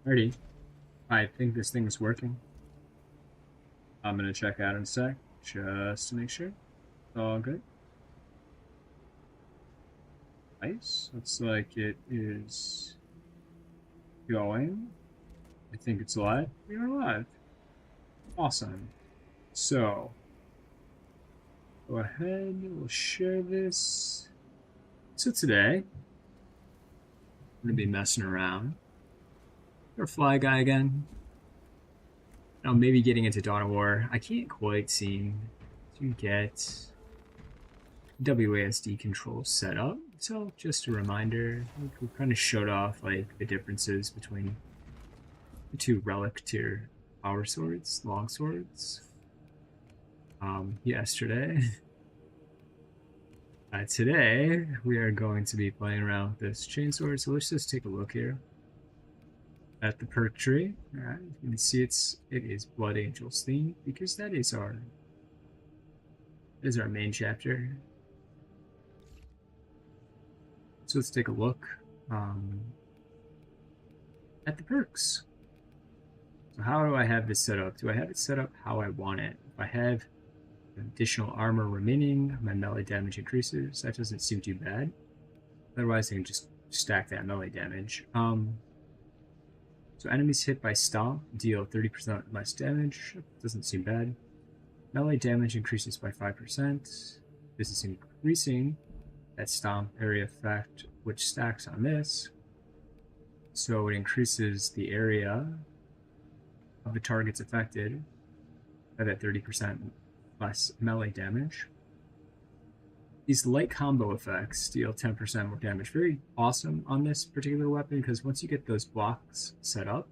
Alrighty, I think this thing is working. I'm gonna check out in a sec, just to make sure. All good. Nice. Looks like it is going. I think it's live. We are live. Awesome. So, go ahead, we'll share this. So today, I'm gonna be messing around. Our fly guy again. Maybe getting into Dawn of War. I can't quite seem to get WASD control set up. So just a reminder, we kind of showed off like the differences between the two relic tier power swords, long swords, yesterday. Today we are going to be playing around with this chainsword. So let's just take a look here at the perk tree. All right, you can see it is Blood Angels themed because that is our main chapter. So let's take a look at the perks. So how do I have this set up? Do I have it set up how I want it? If I have additional armor remaining, my melee damage increases. That doesn't seem too bad. Otherwise, I can just stack that melee damage. So enemies hit by stomp deal 30% less damage. Doesn't seem bad. Melee damage increases by 5%. This is increasing that stomp area effect, which stacks on this. So it increases the area of the targets affected by that 30% less melee damage. These light combo effects deal 10% more damage. Very awesome on this particular weapon because once you get those blocks set up,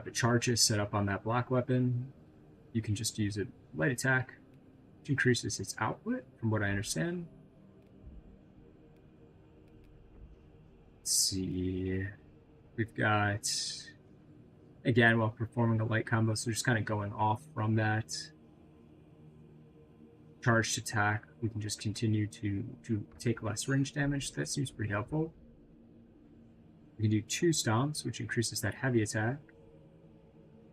the charges set up on that block weapon, you can just use a light attack, which increases its output, from what I understand. Let's see. We've got, again, while performing a light combo, so just kind of going off from that charged attack, we can just continue to take less range damage. That seems pretty helpful. We can do 2 stomps, which increases that heavy attack.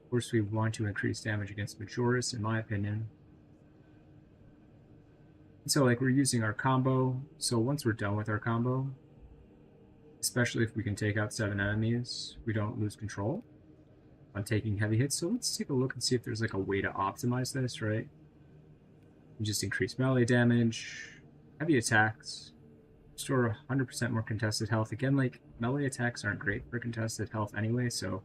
Of course, we want to increase damage against Majoris, in my opinion. And so, like, we're using our combo. So once we're done with our combo, especially if we can take out 7 enemies, we don't lose control on taking heavy hits. So let's take a look and see if there's like a way to optimize this, right? You just increase melee damage, heavy attacks, restore 100% more contested health. Again, like, melee attacks aren't great for contested health anyway, so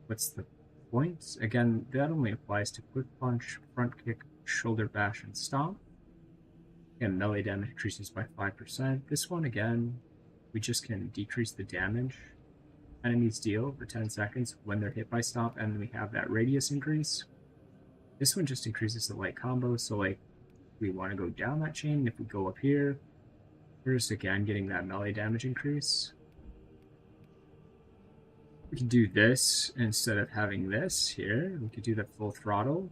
what's the point? Again, that only applies to quick punch, front kick, shoulder bash, and stomp. Again, melee damage increases by 5%. This one, again, we just can decrease the damage enemies deal for 10 seconds when they're hit by stomp, and we have that radius increase. This one just increases the light combo, so like we want to go down that chain. If we go up here, we're just again getting that melee damage increase. We can do this instead of having this here. We could do the full throttle.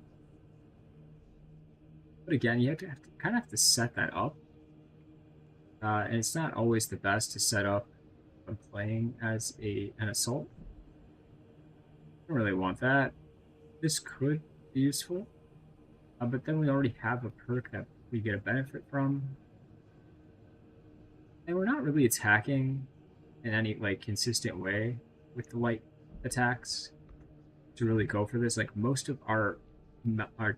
But again, you kind of have to set that up. And it's not always the best to set up when playing as an assault. Don't really want that. This could be useful, but then we already have a perk that we get a benefit from, and we're not really attacking in any like consistent way with the light attacks to really go for this. Like, most of our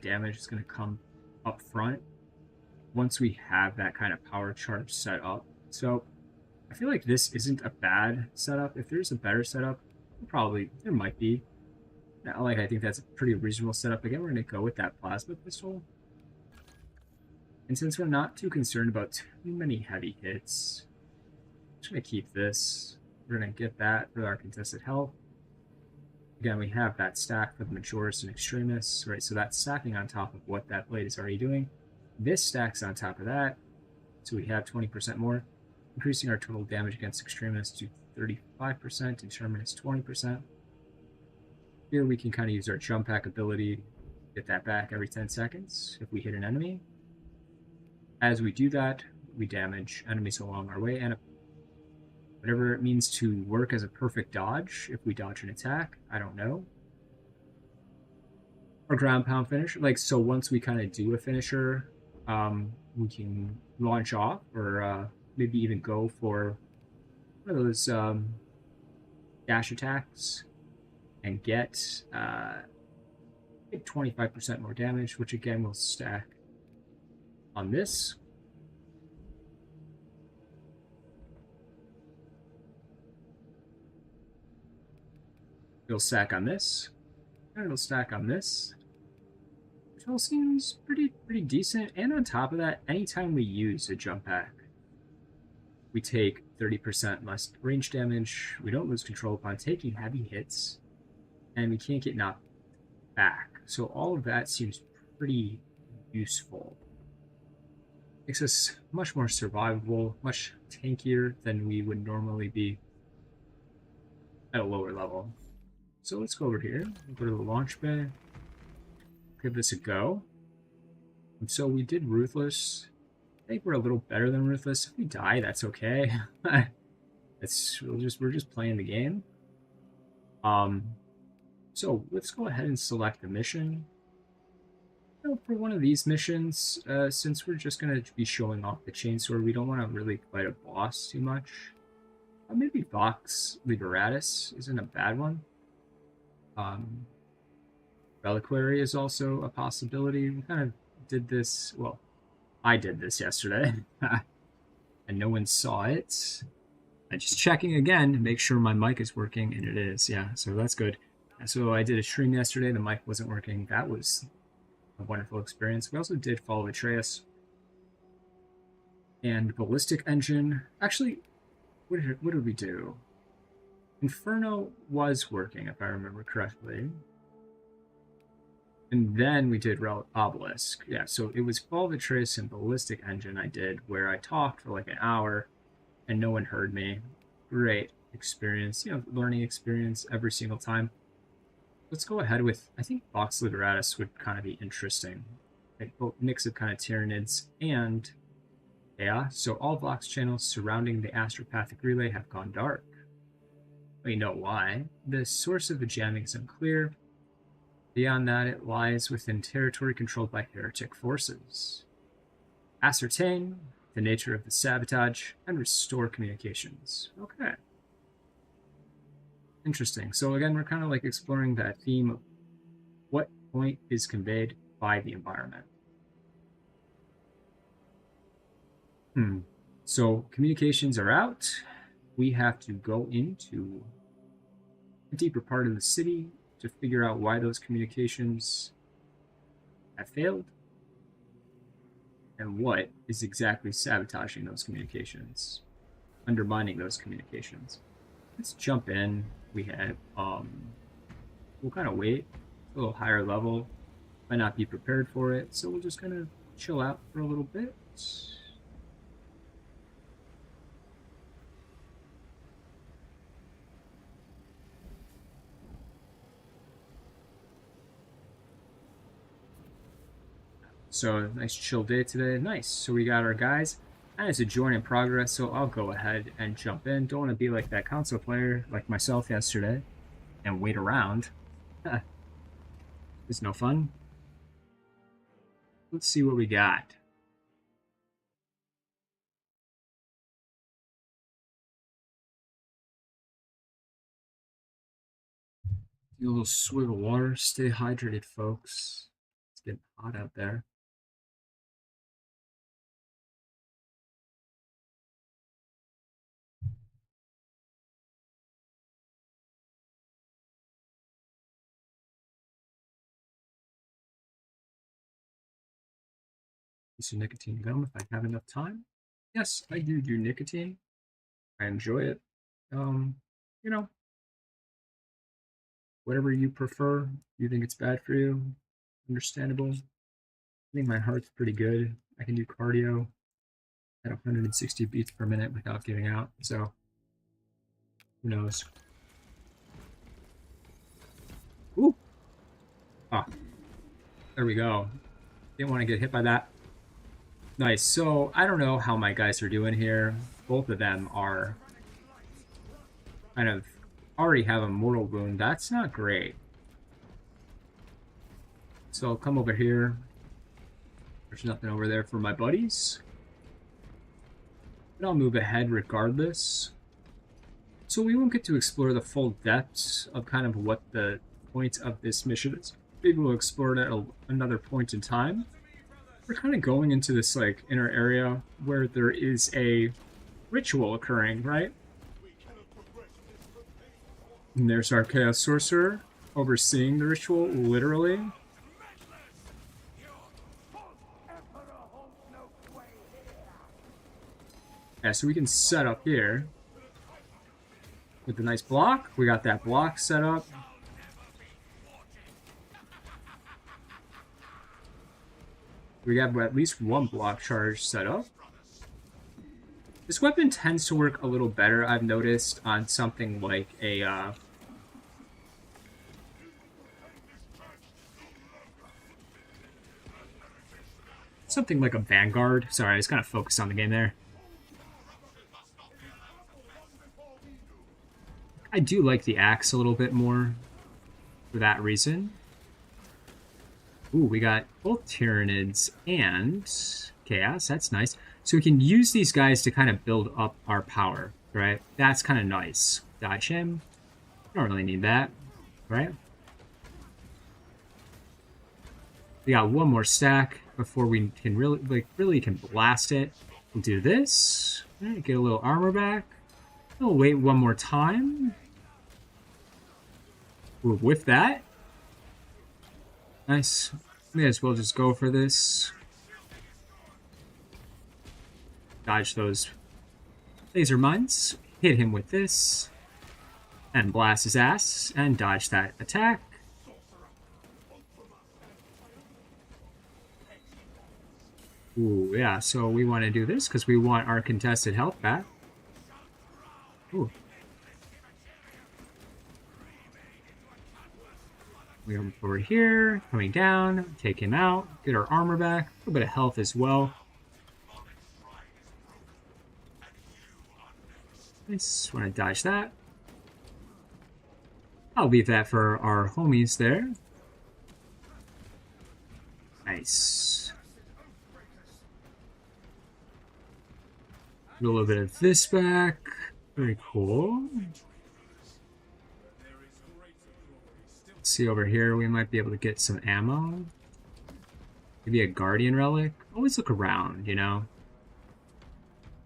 damage is going to come up front once we have that kind of power charge set up. So I feel like this isn't a bad setup. If there's a better setup, there might be. Like, I think that's a pretty reasonable setup. Again, we're going to go with that plasma pistol. And since we're not too concerned about too many heavy hits, I'm just going to keep this. We're going to get that for our contested health. Again, we have that stack for the Majoris and Extremis, right? So that's stacking on top of what that blade is already doing. This stacks on top of that, so we have 20% more, increasing our total damage against Extremis to 35%, and Terminus 20%. Here we can kind of use our jump pack ability, get that back every 10 seconds if we hit an enemy. As we do that, we damage enemies along our way, and Whatever it means to work as a perfect dodge if we dodge an attack. I don't know. Or ground pound finish. Like, so once we kind of do a finisher, we can launch off or maybe even go for one of those dash attacks and get 25% more damage, which again will stack on this. It'll stack on this, and it'll stack on this, which all seems pretty decent. And on top of that, anytime we use a jump pack, we take 30% less range damage. We don't lose control upon taking heavy hits, and we can't get knocked back. So all of that seems pretty useful. Makes us much more survivable, much tankier than we would normally be at a lower level. So let's go over here, go to the launch bay, give this a go. And so we did Ruthless. I think we're a little better than Ruthless. If we die, that's okay. We're just playing the game. So let's go ahead and select the mission. For one of these missions, since we're just going to be showing off the Chainsword, we don't want to really fight a boss too much. Maybe Vox Liberatus isn't a bad one. Reliquary is also a possibility. We kind of did this, well, I did this yesterday, and no one saw it. I'm just checking again to make sure my mic is working, and it is, yeah, so that's good. So I did a stream yesterday, the mic wasn't working. That was a wonderful experience. We also did follow Atreus and Ballistic Engine. Actually, what did we do? Inferno was working, if I remember correctly. And then we did Obelisk. Yeah, so it was Follow Atreus and Ballistic Engine I did, where I talked for like an hour and no one heard me. Great experience, learning experience every single time. Let's go ahead with, I think Vox Liberatus would kind of be interesting. Like both mix of kind of Tyranids and Chaos. So all Vox channels surrounding the Astropathic Relay have gone dark. We know why. The source of the jamming is unclear. Beyond that, it lies within territory controlled by heretic forces. Ascertain the nature of the sabotage and restore communications. Okay. Interesting. So again, we're kind of like exploring that theme of what point is conveyed by the environment. So communications are out. We have to go into a deeper part of the city to figure out why those communications have failed and what is exactly sabotaging those communications, undermining those communications. Let's jump in. We have, we'll kind of wait a little higher level, might not be prepared for it, so we'll just kind of chill out for a little bit. So nice chill day today. Nice. So we got our guys. And it's a join in progress, so I'll go ahead and jump in. Don't want to be like that console player like myself yesterday and wait around. It's no fun. Let's see what we got. Do a little swig of water. Stay hydrated, folks. It's getting hot out there. Piece of nicotine gum if I have enough time. Yes, I do nicotine. I enjoy it. You know, whatever you prefer. You think it's bad for you? Understandable. I think my heart's pretty good. I can do cardio at 160 beats per minute without giving out. So, who knows? Ooh. Ah, there we go. Didn't want to get hit by that. Nice. So, I don't know how my guys are doing here. Both of them are kind of already have a mortal wound. That's not great. So I'll come over here. There's nothing over there for my buddies. But I'll move ahead regardless. So we won't get to explore the full depths of kind of what the point of this mission is. Maybe we'll explore it at another point in time. We're kind of going into this like inner area where there is a ritual occurring, right? And there's our Chaos Sorcerer overseeing the ritual, literally. Yeah, so we can set up here with the nice block. We got that block set up. We have at least one block charge set up. This weapon tends to work a little better, I've noticed, on something like a something like a Vanguard. Sorry, I was kind of focused on the game there. I do like the axe a little bit more for that reason. Ooh, we got both Tyranids and Chaos. That's nice. So we can use these guys to kind of build up our power, right? That's kind of nice. Dodge him. Don't really need that, right? We got one more stack before we can really can blast it. We'll do this. Right, get a little armor back. We'll wait one more time. Ooh, with that. Nice. May as well just go for this. Dodge those laser mines. Hit him with this. And blast his ass. And dodge that attack. Ooh, yeah, so we want to do this because we want our contested health back. Ooh. We come over here, coming down, take him out, get our armor back, a little bit of health as well. Nice, want to dodge that. I'll leave that for our homies there. Nice. A little bit of this back. Very cool. Let's see over here, we might be able to get some ammo. Maybe a Guardian Relic. Always look around, you know?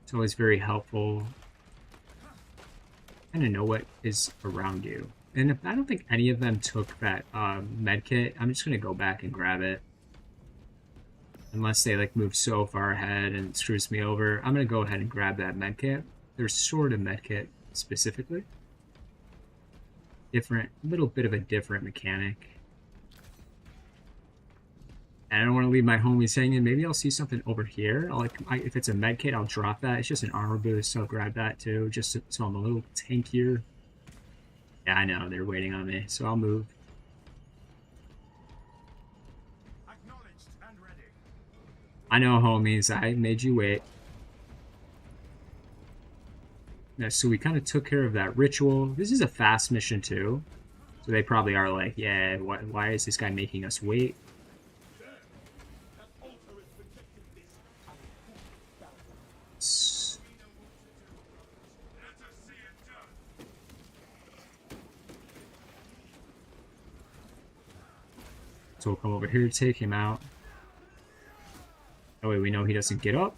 It's always very helpful. Kind of know what is around you. And if I don't think any of them took that med kit, I'm just going to go back and grab it. Unless they like move so far ahead and it screws me over. I'm going to go ahead and grab that med kit. There's sort of med kit specifically. Different, little bit of a different mechanic. And I don't want to leave my homies hanging. Maybe I'll see something over here. If it's a med kit, I'll drop that. It's just an armor boost, so I'll grab that too, just so I'm a little tankier. Yeah, I know, they're waiting on me, so I'll move. I know, homies, I made you wait. Yeah, so we kind of took care of that ritual. This is a fast mission too. So they probably are like, yeah, why is this guy making us wait? So we'll come over here to take him out. That way we know he doesn't get up.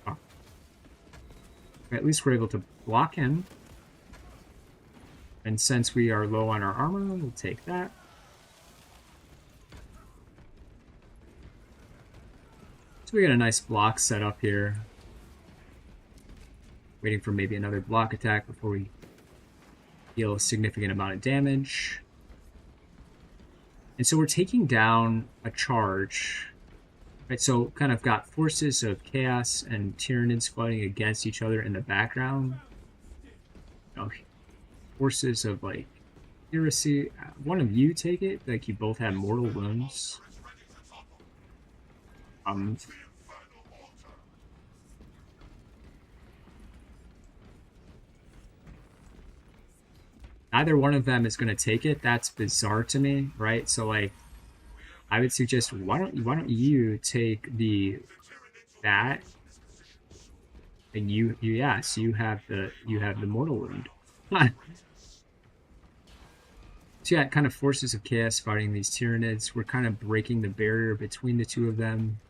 Oh. At least we're able to block him. And since we are low on our armor, we'll take that. So we got a nice block set up here. Waiting for maybe another block attack before we deal a significant amount of damage. And so we're taking down a charge. Right, so kind of got forces of Chaos and Tyranids fighting against each other in the background. You know, forces of like heresy. One of you take it, like you both have mortal wounds. neither one of them is going to take it. That's bizarre to me, right? So like, I would suggest why don't you take that, and you yes, you have the mortal wound. So yeah, it kind of forces of chaos fighting these Tyranids. We're kind of breaking the barrier between the two of them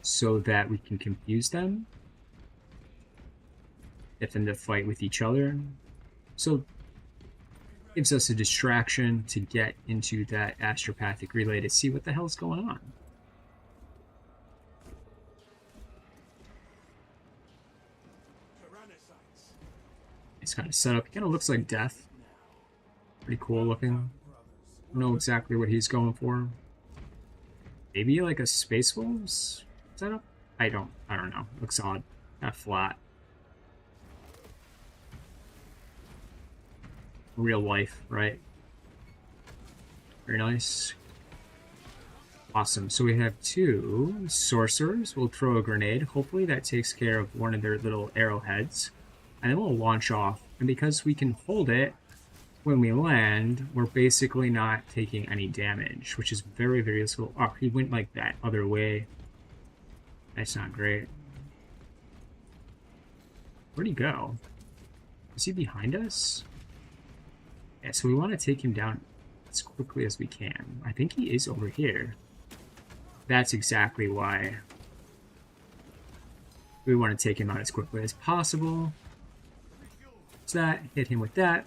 so that we can confuse them, get them to fight with each other. So gives us a distraction to get into that astropathic relay to see what the hell's going on. It's kind of set up. It kind of looks like death. Pretty cool looking. I don't know exactly what he's going for. Maybe like a Space Wolves setup? I don't know. Looks odd. Kind of flat. Real life, right? Very nice. Awesome. So we have 2 sorcerers. We'll throw a grenade. Hopefully that takes care of one of their little arrowheads. And then we'll launch off. And because we can hold it when we land, we're basically not taking any damage, which is very, very useful. Oh, he went like that other way. That's not great. Where'd he go? Is he behind us? Yeah, so we want to take him down as quickly as we can. I think he is over here. That's exactly why we want to take him out as quickly as possible. So that, hit him with that.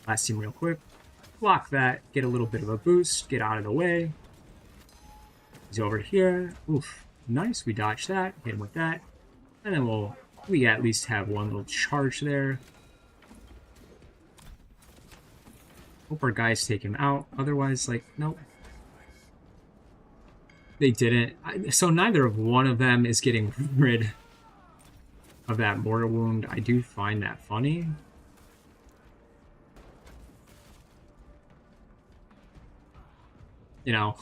Blast him real quick. Block that, get a little bit of a boost, get out of the way. He's over here. Oof, nice, we dodged that, hit him with that. And then we at least have one little charge there. Hope our guys take him out. Otherwise, like, nope. They didn't. So neither of one of them is getting rid of that mortal wound. I do find that funny. You know,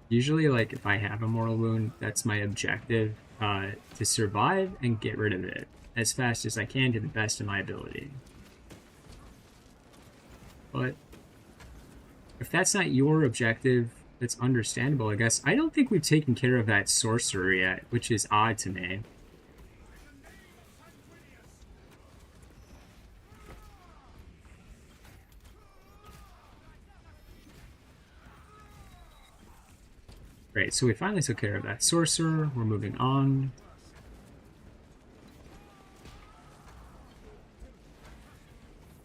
usually, like, if I have a mortal wound, that's my objective, to survive and get rid of it as fast as I can to the best of my ability. But if that's not your objective, that's understandable, I guess. I don't think we've taken care of that sorcerer yet, which is odd to me. Great, so we finally took care of that sorcerer. We're moving on.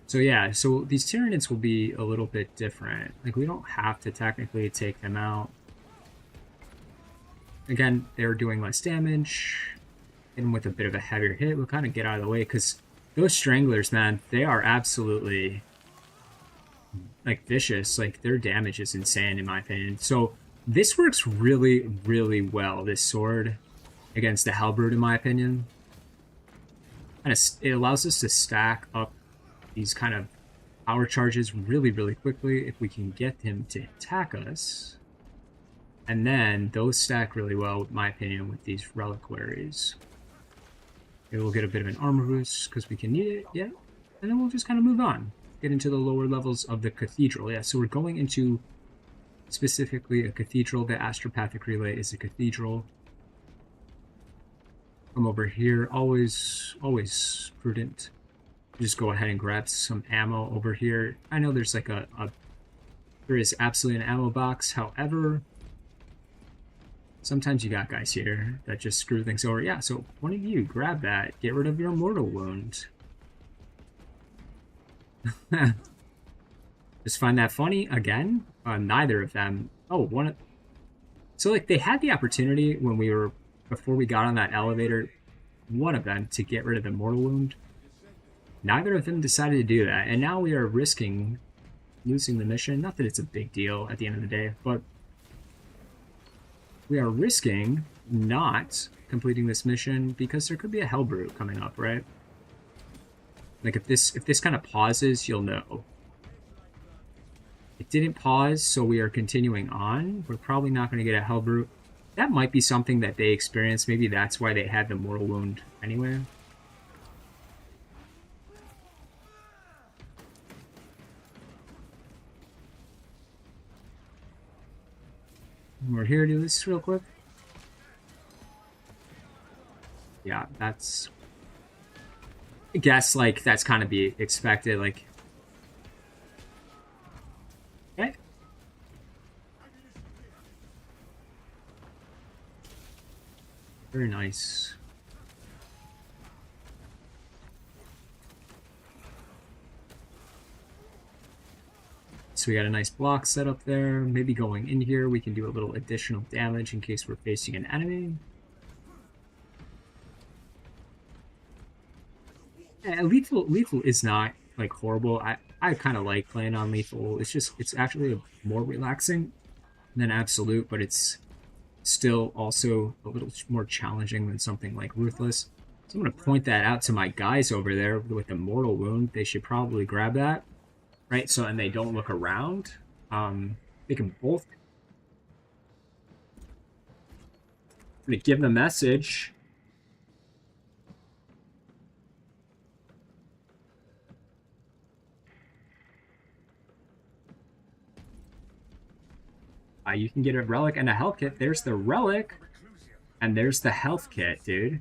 So yeah, so these Tyranids will be a little bit different. Like, we don't have to technically take them out. Again, they're doing less damage. And with a bit of a heavier hit, we'll kind of get out of the way, because those Stranglers, man, they are absolutely, like, vicious. Like, their damage is insane, in my opinion. So this works really, really well, this sword, against the Hellbrood, in my opinion. And it allows us to stack up these kind of power charges really, really quickly if we can get him to attack us. And then those stack really well, in my opinion, with these reliquaries. Maybe we'll get a bit of an armor boost because we can need it, yeah. And then we'll just kind of move on. Get into the lower levels of the cathedral. Yeah, so we're going into specifically a cathedral. The astropathic relay is a cathedral. Come over here. Always prudent. Just go ahead and grab some ammo over here. I know there's like there is absolutely an ammo box. However, sometimes you got guys here that just screw things over. Yeah, so one of you grab that. Get rid of your mortal wound. Just find that funny again. Neither of them. Oh, so like they had the opportunity when before we got on that elevator, one of them to get rid of the mortal wound. Neither of them decided to do that, and now we are risking losing the mission. Not that it's a big deal at the end of the day, but we are risking not completing this mission because there could be a Hellbrood coming up, right? Like if this kind of pauses, you'll know. It didn't pause, so we are continuing on. We're probably not going to get a Hellbrood. That might be something that they experienced. Maybe that's why they had the mortal wound anyway. We're here to do this real quick. Yeah, that's... I guess, like, that's kind of be expected, like... Okay. Very nice. So we got a nice block set up there. Maybe going in here, we can do a little additional damage in case we're facing an enemy. Yeah, lethal is not like horrible. I kind of like playing on lethal. It's actually more relaxing than absolute, but it's still also a little more challenging than something like ruthless. So I'm gonna point that out to my guys over there with the mortal wound. They should probably grab that, right? So and they don't look around. They can both. I'm gonna give the message. You can get a relic and a health kit. There's the relic, and there's the health kit, dude.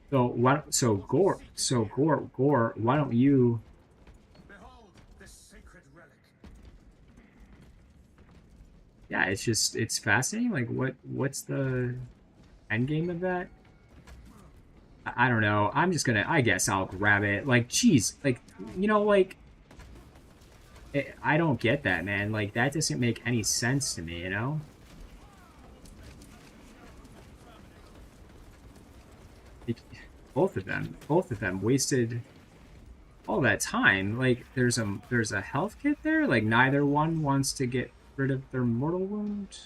So what? So Gore. Why don't you? Behold this sacred relic. Yeah, it's fascinating. Like, what's the end game of that? I don't know. I'm just gonna. I guess I'll grab it. Like, geez, like like. I don't get that, man. Like, that doesn't make any sense to me, both of them wasted all that time. Like, there's a health kit there. Like, neither one wants to get rid of their mortal wound.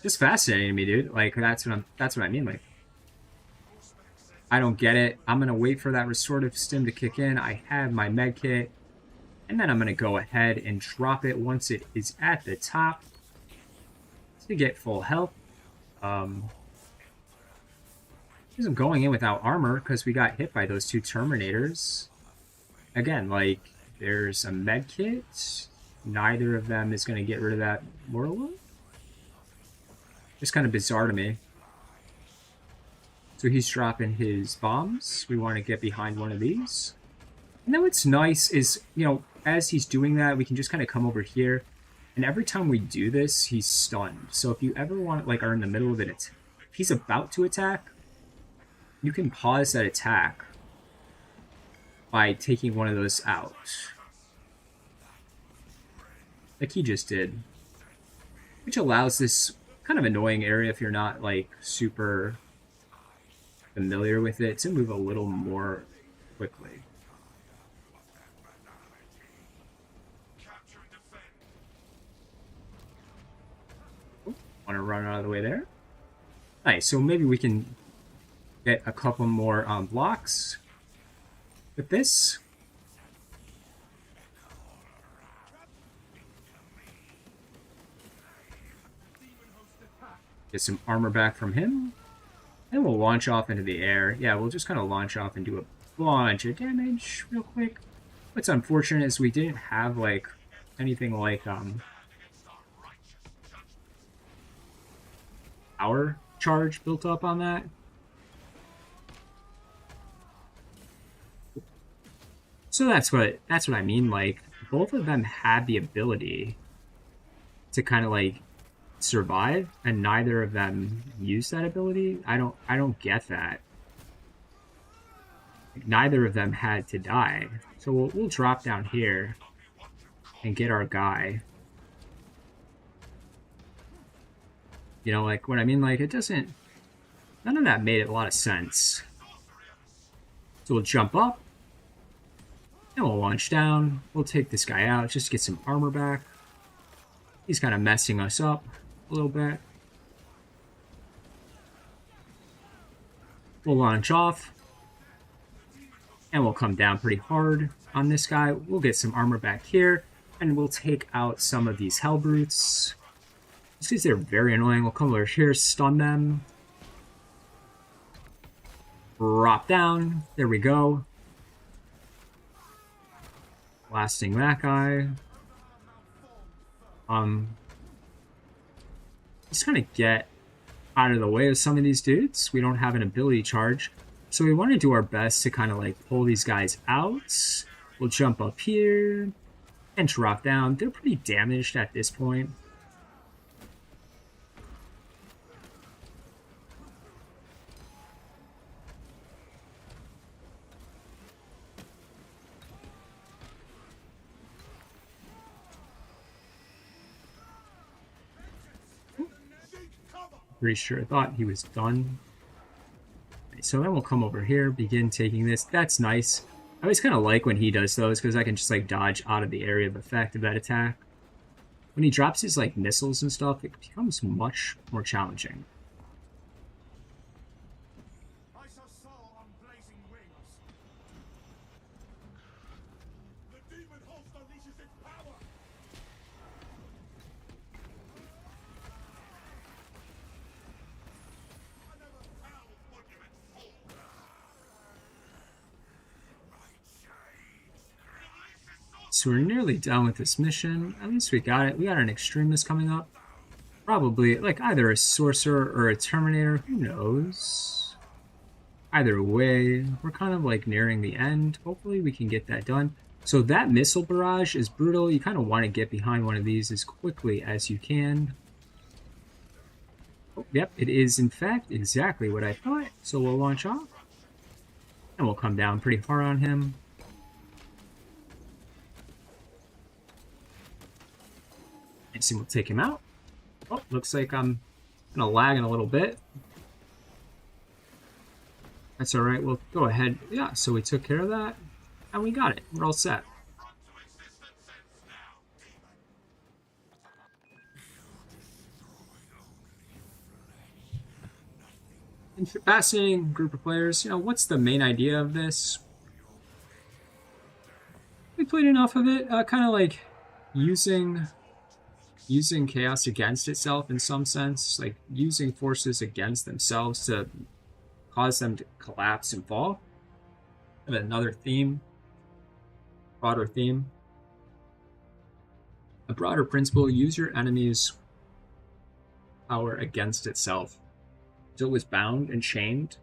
Just fascinating to me, dude. Like, that's what I mean. Like, I don't get it. I'm gonna wait for that restorative stim to kick in. I have my med kit. And then I'm going to go ahead and drop it once it is at the top to get full health. I'm going in without armor because we got hit by those two Terminators. Again, like, there's a med kit. Neither of them is going to get rid of that mortal wound. It's kind of bizarre to me. So he's dropping his bombs. We want to get behind one of these. And then what's nice is, as he's doing that, we can just kind of come over here. And every time we do this, he's stunned. So if you ever want, like, are in the middle of it, if he's about to attack, you can pause that attack by taking one of those out. Like he just did. Which allows this kind of annoying area, if you're not, like, super familiar with it, to move a little more quickly. Want to run out of the way there. Nice. So maybe we can get a couple more blocks with this. Get some armor back from him. And we'll launch off into the air. Yeah, we'll just kind of launch off and do a bunch of damage real quick. What's unfortunate is we didn't have, like, anything like power charge built up on that. So that's what I mean. Like, both of them had the ability to kind of, like, survive, and neither of them used that ability. I don't get that. Neither of them had to die. So we'll drop down here and get our guy. Like, what I mean? Like, it doesn't... None of that made a lot of sense. So we'll jump up. And we'll launch down. We'll take this guy out just to get some armor back. He's kind of messing us up a little bit. We'll launch off. And we'll come down pretty hard on this guy. We'll get some armor back here. And we'll take out some of these hell brutes. Just because they're very annoying. We'll come over here, stun them. Drop down. There we go. Blasting that guy. Just kind of get out of the way of some of these dudes. We don't have an ability charge, so we want to do our best to kind of like pull these guys out. We'll jump up here and drop down. They're pretty damaged at this point. Pretty sure I thought he was done. So then we'll come over here, begin taking this. That's nice. I always kind of like when he does those because I can just like dodge out of the area of effect of that attack. When he drops his like missiles and stuff, it becomes much more challenging. I shall soar on blazing wings. The demon host unleashes its power. So we're nearly done with this mission. At least we got it. We got an extremist coming up. Probably like either a sorcerer or a terminator. Who knows? Either way, we're kind of like nearing the end. Hopefully we can get that done. So that missile barrage is brutal. You kind of want to get behind one of these as quickly as you can. Oh, yep, it is in fact exactly what I thought. So we'll launch off. And we'll come down pretty hard on him. And see, we'll take him out. Oh, looks like I'm kind of lagging a little bit. That's all right. We'll go ahead. Yeah, so we took care of that. And we got it. We're all set. And fascinating group of players. You know, what's the main idea of this? We played enough of it. Kind of like using chaos against itself in some sense, like using forces against themselves to cause them to collapse and fall. And another theme, broader theme. A broader principle: use your enemy's power against itself. So it was bound and chained,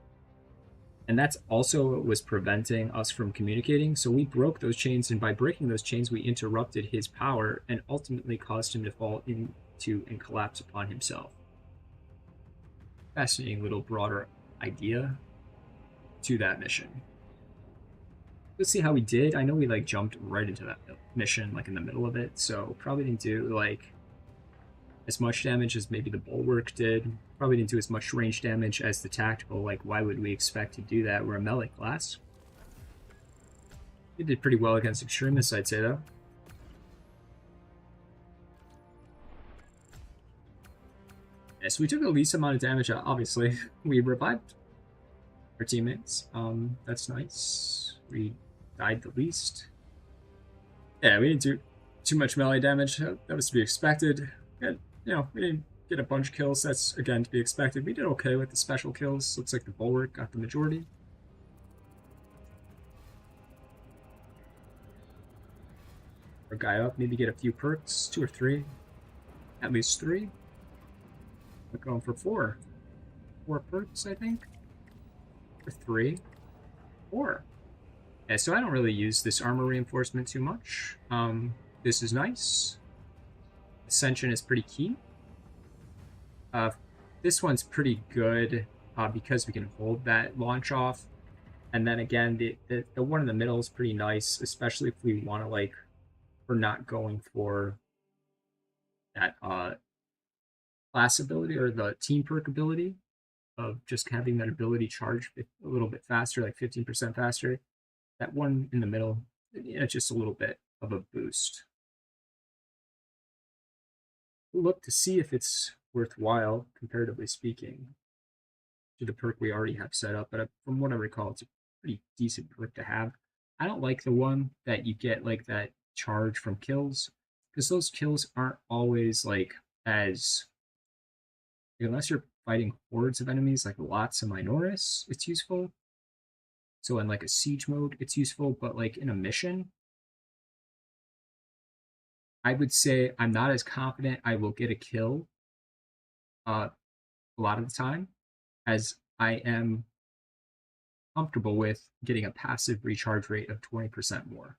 and that's also what was preventing us from communicating. So we broke those chains, and by breaking those chains, we interrupted his power and ultimately caused him to fall into and collapse upon himself. Fascinating little broader idea to that mission. Let's see how we did. I know we like jumped right into that mission, like in the middle of it, so probably didn't do like as much damage as maybe the bulwark did. Probably didn't do as much range damage as the tactical. Like, why would we expect to do that? We're a melee class. We did pretty well against extremists, I'd say, though. Yeah, so we took the least amount of damage, obviously. We revived our teammates. That's nice. We died the least. Yeah, we didn't do too much melee damage. That was to be expected. And, you know, we didn't get a bunch of kills. That's, again, to be expected. We did okay with the special kills. Looks like the bulwark got the majority. Our guy up, maybe get a few perks, 2 or 3. At least 3. We're going for 4. 4 perks, I think. Or 3. 4. Yeah, so I don't really use this armor reinforcement too much. This is nice. Ascension is pretty key. This one's pretty good because we can hold that launch off. And then again, the one in the middle is pretty nice, especially if we want to, like, we're not going for that class ability or the team perk ability of just having that ability charge a little bit faster, like 15% faster. That one in the middle, you know, just a little bit of a boost. We'll look to see if it's worthwhile, comparatively speaking, to the perk we already have set up. But from what I recall, it's a pretty decent perk to have. I don't like the one that you get like that charge from kills, because those kills aren't always like as, unless you're fighting hordes of enemies like lots of Minoris, it's useful. So in like a siege mode, it's useful, but like in a mission, I would say I'm not as confident I will get a kill a lot of the time as I am comfortable with getting a passive recharge rate of 20% more.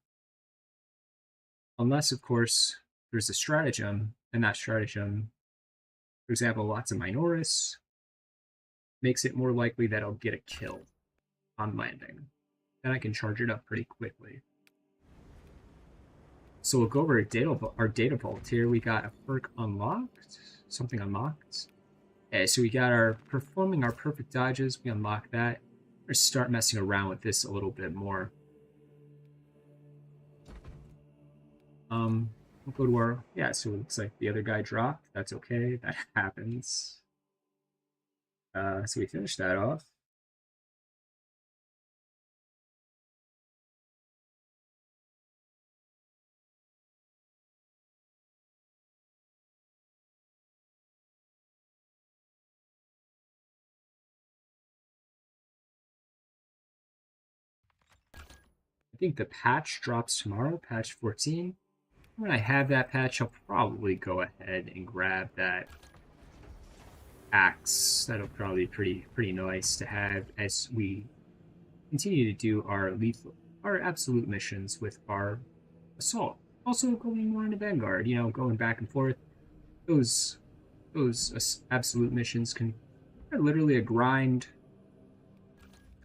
Unless, of course, there's a stratagem, and that stratagem, for example, lots of Minoris, makes it more likely that I'll get a kill on landing. Then I can charge it up pretty quickly. So we'll go over our data vault here. We got a perk unlocked, something unlocked. Okay, so we got our performing our perfect dodges. We unlock that. Let's start messing around with this a little bit more. We'll go to our, yeah, so it looks like the other guy dropped. That's okay, that happens. So we finished that off. I think the patch drops tomorrow, patch 14. When I have that patch, I'll probably go ahead and grab that axe. That'll probably be pretty nice to have as we continue to do our absolute missions with our assault. Also going more into Vanguard, you know, going back and forth. Those absolute missions are literally a grind.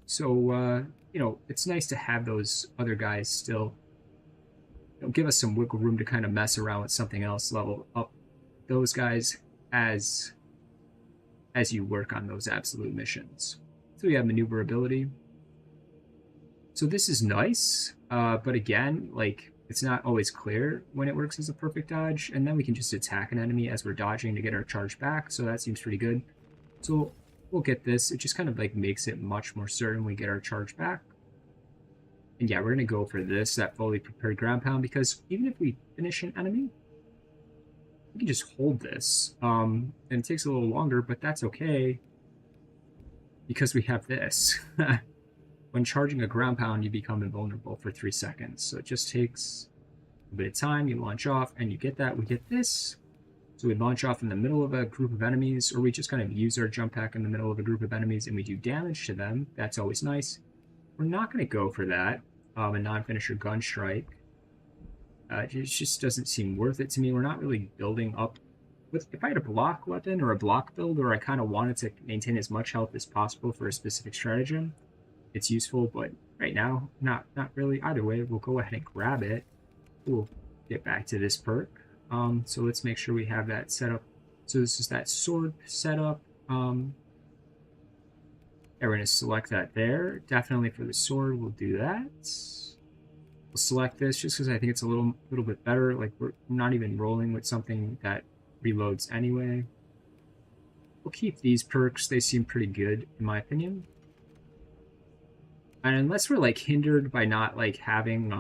So you know, it's nice to have those other guys still, you know, give us some wiggle room to kind of mess around with something else, level up those guys as you work on those absolute missions. So we have maneuverability. So this is nice, but again, like, it's not always clear when it works as a perfect dodge, and then we can just attack an enemy as we're dodging to get our charge back, so that seems pretty good. So we'll get this. It just kind of like makes it much more certain we get our charge back. And yeah, we're going to go for this, that fully prepared ground pound, because even if we finish an enemy, we can just hold this. And it takes a little longer, but that's okay because we have this. When charging a ground pound, you become invulnerable for 3 seconds. So it just takes a bit of time. You launch off and you get that. We get this. So we launch off in the middle of a group of enemies, or we just kind of use our jump pack in the middle of a group of enemies and we do damage to them. That's always nice. We're not going to go for that. A non-finisher gun strike. It just doesn't seem worth it to me. We're not really building up. If I had a block weapon or a block build, or I kind of wanted to maintain as much health as possible for a specific stratagem, it's useful, but right now, not really. Either way, we'll go ahead and grab it. We'll get back to this perk. So let's make sure we have that set up. So this is that sword setup. Yeah, we're going to select that there. Definitely for the sword, we'll do that. We'll select this just because I think it's a little bit better. Like, we're not even rolling with something that reloads anyway. We'll keep these perks. They seem pretty good, in my opinion. And unless we're like hindered by not like having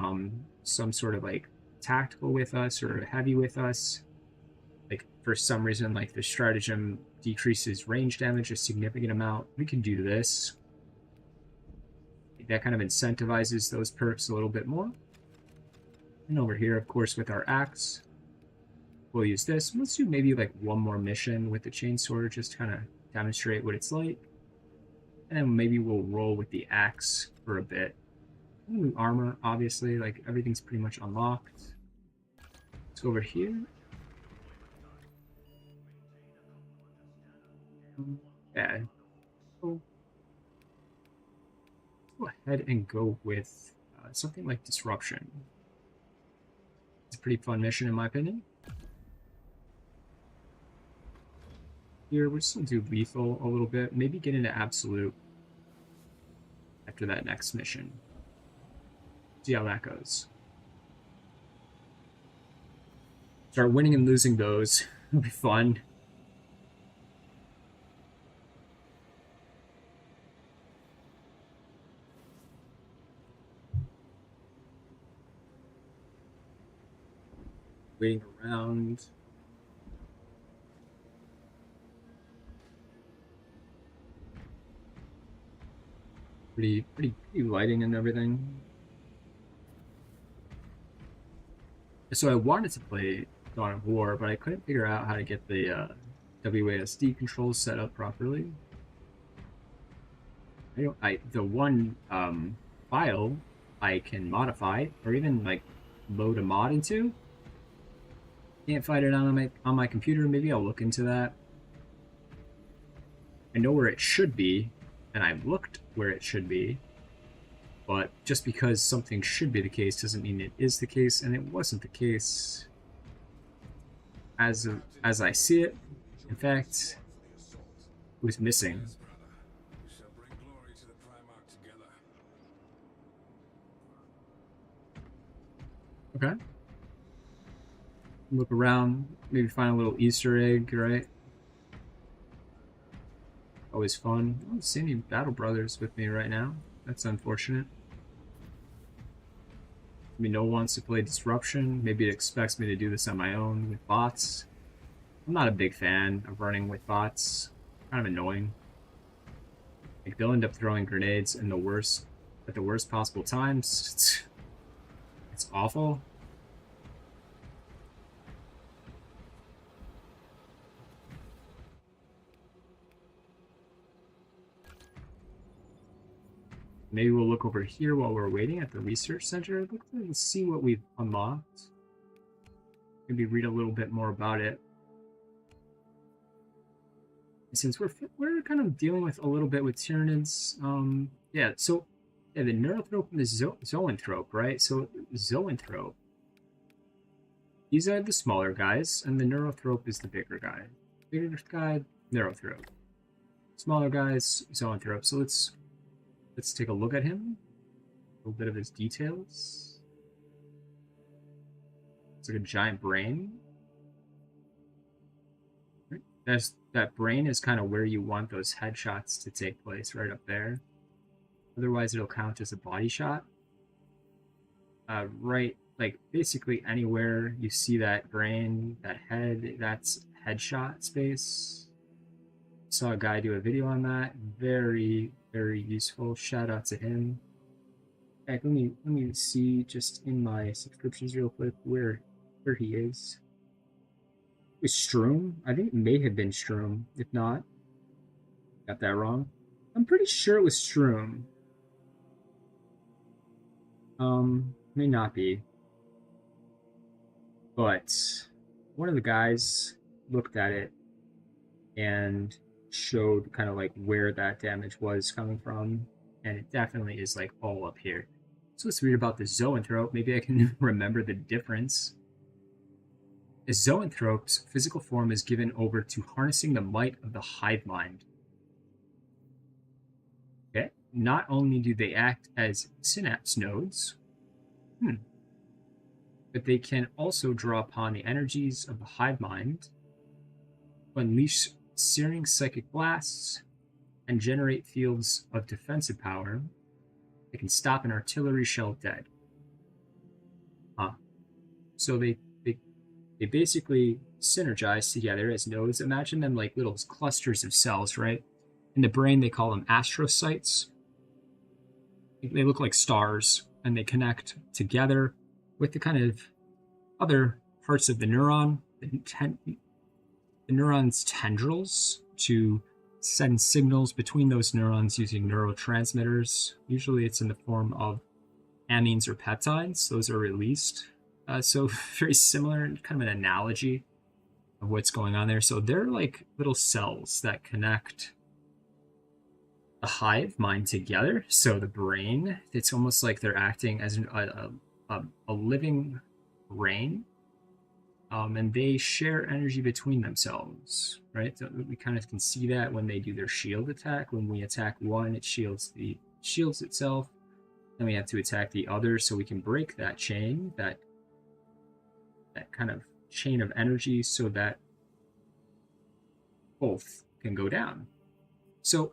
some sort of like tactical with us or heavy with us, like for some reason like the stratagem decreases range damage a significant amount, we can do this. That kind of incentivizes those perks a little bit more. And over here, of course, with our axe, we'll use this. Let's do maybe like one more mission with the chainsword, just to kind of demonstrate what it's like. And then maybe we'll roll with the axe for a bit. New armor, obviously, like everything's pretty much unlocked. Let's go over here. Yeah. Go ahead and go with something like disruption. It's a pretty fun mission, in my opinion. Here, we'll still do lethal a little bit. Maybe get into absolute after that next mission. See how that goes. Start winning and losing those. It'll be fun. Waiting around. Pretty lighting and everything. So I wanted to play Dawn of War, but I couldn't figure out how to get the WASD controls set up properly. The one file I can modify or even like load a mod into. Can't find it on my computer. Maybe I'll look into that. I know where it should be, and I've looked where it should be. But just because something should be the case doesn't mean it is the case, and it wasn't the case as I see it. In fact, it was missing. Okay. Look around, maybe find a little Easter egg, right? Always fun. I don't see any Battle Brothers with me right now. That's unfortunate. Maybe no one wants to play Disruption. Maybe it expects me to do this on my own with bots. I'm not a big fan of running with bots. Kind of annoying. Like they'll end up throwing grenades in at the worst possible times. It's awful. Maybe we'll look over here while we're waiting at the research center. Let's see what we've unlocked. Maybe read a little bit more about it. Since we're kind of dealing with a little bit with Tyranids, the Neurothrope and the Zoanthrope, right? So Zoanthrope, these are the smaller guys, and the Neurothrope is the bigger guy. Bigger guy, Neurothrope. Smaller guys, Zoanthrope. So let's take a look at him. A little bit of his details. It's like a giant brain. That brain is kind of where you want those headshots to take place, right up there. Otherwise, it'll count as a body shot. Right, like basically anywhere you see that brain, that head, that's headshot space. Saw a guy do a video on that. Very, very useful. Shout out to him. Heck, let me see just in my subscriptions real quick where he is. It was Stroom? I think it may have been Stroom. If not, got that wrong. I'm pretty sure it was Stroom. May not be. But one of the guys looked at it and showed kind of like where that damage was coming from, and it definitely is like all up here. So let's read about the Zoanthrope. Maybe I can remember the difference. A Zoanthrope's physical form is given over to harnessing the might of the hive mind. Okay. Not only do they act as synapse nodes, but they can also draw upon the energies of the hive mind to unleash searing psychic blasts and generate fields of defensive power that can stop an artillery shell dead. So they basically synergize together as nodes. Imagine them like little clusters of cells, right? In the brain, they call them astrocytes. They look like stars, and they connect together with the kind of other parts of the neuron, the neuron's tendrils, to send signals between those neurons using neurotransmitters. Usually it's in the form of amines or peptides. Those are released. So very similar, kind of an analogy of what's going on there. So they're like little cells that connect the hive mind together. So the brain, it's almost like they're acting as a living brain. And they share energy between themselves, right? So we kind of can see that when they do their shield attack. When we attack one, it shields itself. Then we have to attack the other, so we can break that chain, that kind of chain of energy, so that both can go down. So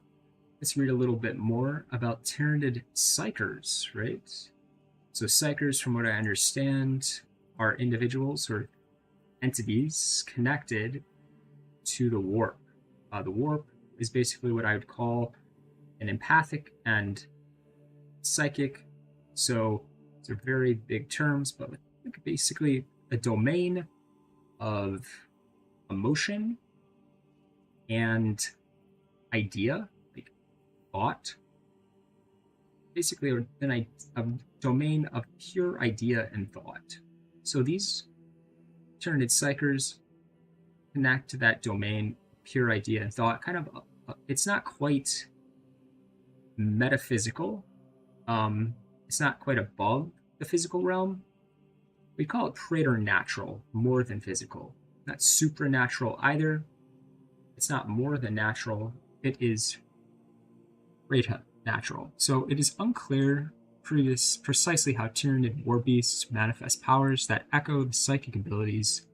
let's read a little bit more about Tyranid psychers, right? So psychers, from what I understand, are individuals or entities connected to the warp. The warp is basically what I would call an empathic and psychic. So these are very big terms, but basically a domain of emotion and idea, like thought, basically, a domain of pure idea and thought. So these Tyranid psychers connect to that domain, pure idea and thought. Kind of, it's not quite metaphysical. It's not quite above the physical realm. We call it preternatural, more than physical. Not supernatural either. It's not more than natural. It is preternatural. So it is unclear precisely how Tyranid war beasts manifest powers that echo the psychic abilities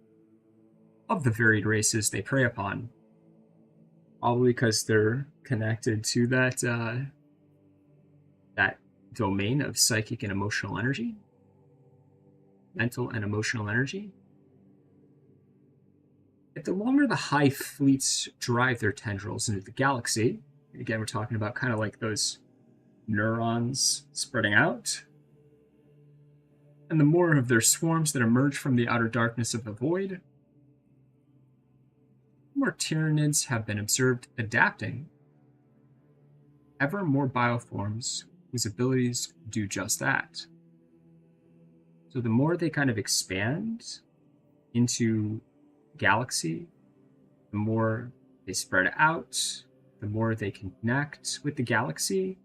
of the varied races they prey upon. Probably because they're connected to that domain of psychic and emotional energy, mental and emotional energy. Yet the longer the hive fleets drive their tendrils into the galaxy, again, we're talking about kind of like those neurons spreading out, and the more of their swarms that emerge from the outer darkness of the void, more Tyranids have been observed adapting ever more bioforms whose abilities do just that. So the more they kind of expand into galaxy, the more they spread out, the more they connect with the galaxy,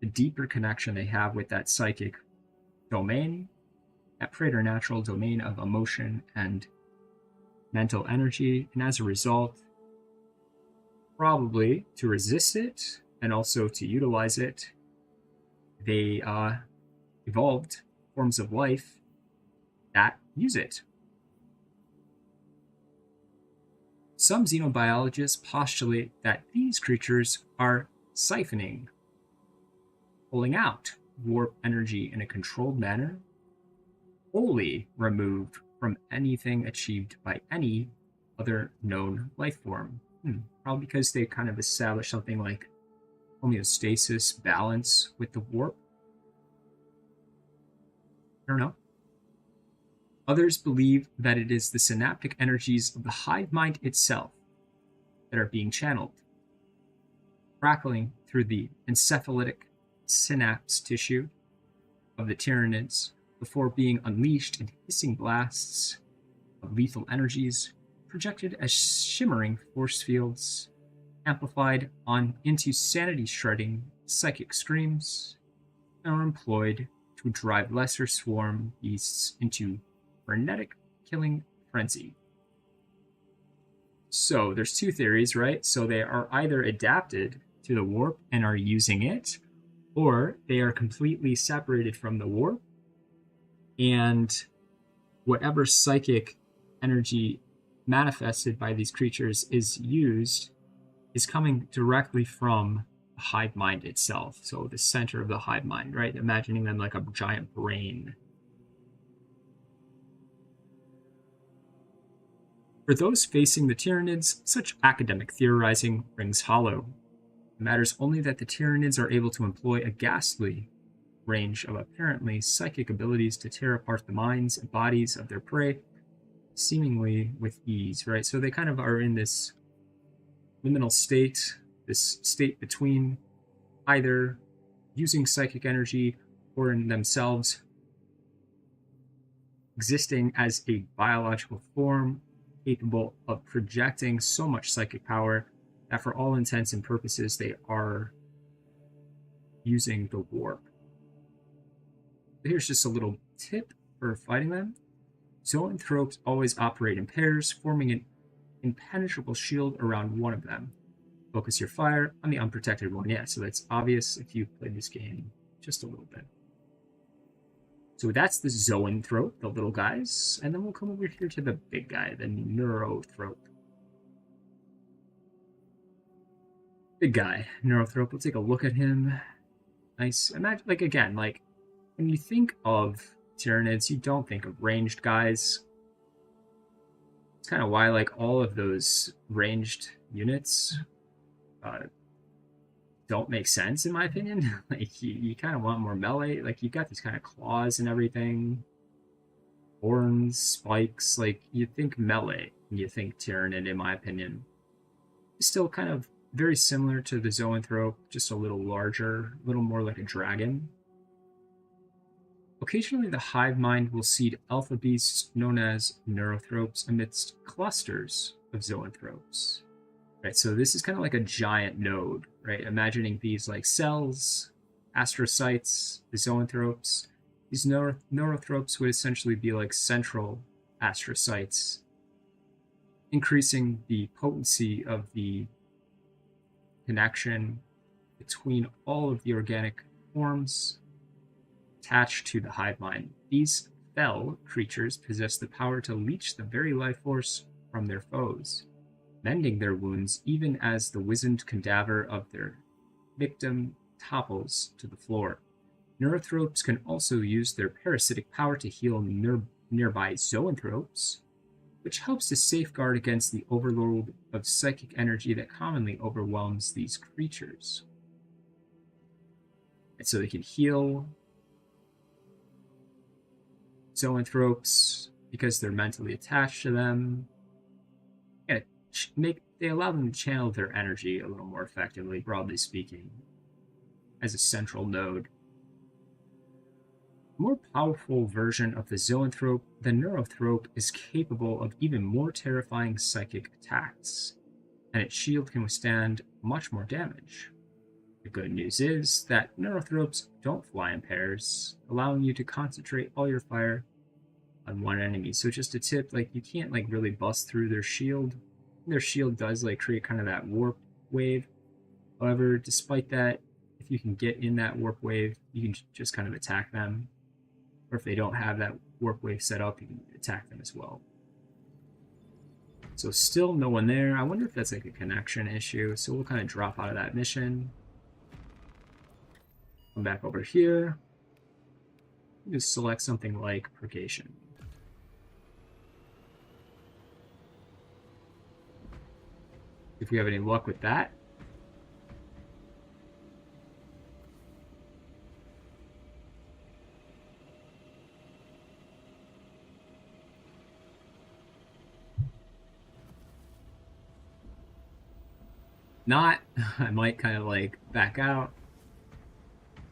the deeper connection they have with that psychic domain, that preternatural domain of emotion and mental energy, and as a result, probably to resist it and also to utilize it, they evolved forms of life that use it. Some xenobiologists postulate that these creatures are siphoning, pulling out warp energy in a controlled manner, wholly removed from anything achieved by any other known life form. Probably because they kind of established something like homeostasis, balance with the warp. I don't know. Others believe that it is the synaptic energies of the hive mind itself that are being channeled, crackling through the encephalitic synapse tissue of the Tyranids before being unleashed in hissing blasts of lethal energies projected as shimmering force fields, amplified on into sanity-shredding psychic screams, and are employed to drive lesser swarm beasts into frenetic killing frenzy. So there's two theories, right? So they are either adapted to the warp and are using it, or they are completely separated from the warp, and whatever psychic energy manifested by these creatures is coming directly from the hive mind itself. So the center of the hive mind, right? Imagining them like a giant brain. For those facing the Tyranids, such academic theorizing rings hollow. It matters only that the Tyranids are able to employ a ghastly range of apparently psychic abilities to tear apart the minds and bodies of their prey, seemingly with ease, right? So they kind of are in this liminal state, this state between either using psychic energy or in themselves existing as a biological form capable of projecting so much psychic power that for all intents and purposes they are using the warp. Here's just a little tip for fighting them. Zoanthropes always operate in pairs, forming an impenetrable shield around one of them. Focus your fire on the unprotected one. Yeah, so that's obvious if you've played this game just a little bit. So that's the Zoanthrope, the little guys. And then we'll come over here to the big guy, the Neurothrope. Big guy, Neurothrope. We'll take a look at him. Nice. Imagine, like, again, like, when you think of Tyranids, you don't think of ranged guys. It's kind of why, like, all of those ranged units don't make sense, in my opinion. Like, you kind of want more melee. Like, you've got these kind of claws and everything. horns, spikes. Like, you think melee, and you think Tyranid, in my opinion. It's still kind of very similar to the Zoanthrope, just a little larger, a little more like a dragon. Occasionally, the hive mind will seed alpha beasts known as neurothropes amidst clusters of zoanthropes. Right, so this is kind of like a giant node, right? Imagining these like cells, astrocytes, the zoanthropes. These neurothropes would essentially be like central astrocytes, increasing the potency of the connection between all of the organic forms attached to the hive mind. These fell creatures possess the power to leech the very life force from their foes, mending their wounds even as the wizened cadaver of their victim topples to the floor. Neurothropes can also use their parasitic power to heal nearby zoanthropes, which helps to safeguard against the overload of psychic energy that commonly overwhelms these creatures. And so they can heal zoanthropes because they're mentally attached to them. And they allow them to channel their energy a little more effectively, broadly speaking, as a central node. A more powerful version of the zoanthrope, the neurothrope, is capable of even more terrifying psychic attacks, and its shield can withstand much more damage. The good news is that neurothropes don't fly in pairs, allowing you to concentrate all your fire on one enemy. So just a tip, like you can't like really bust through their shield. Their shield does like create kind of that warp wave. However, despite that, if you can get in that warp wave, you can just kind of attack them. Or if they don't have that warp wave set up, you can attack them as well. So still no one there. I wonder if that's like a connection issue. So we'll kind of drop out of that mission. Come back over here. Just select something like Purgation. If we have any luck with that. Not, I might kind of like back out,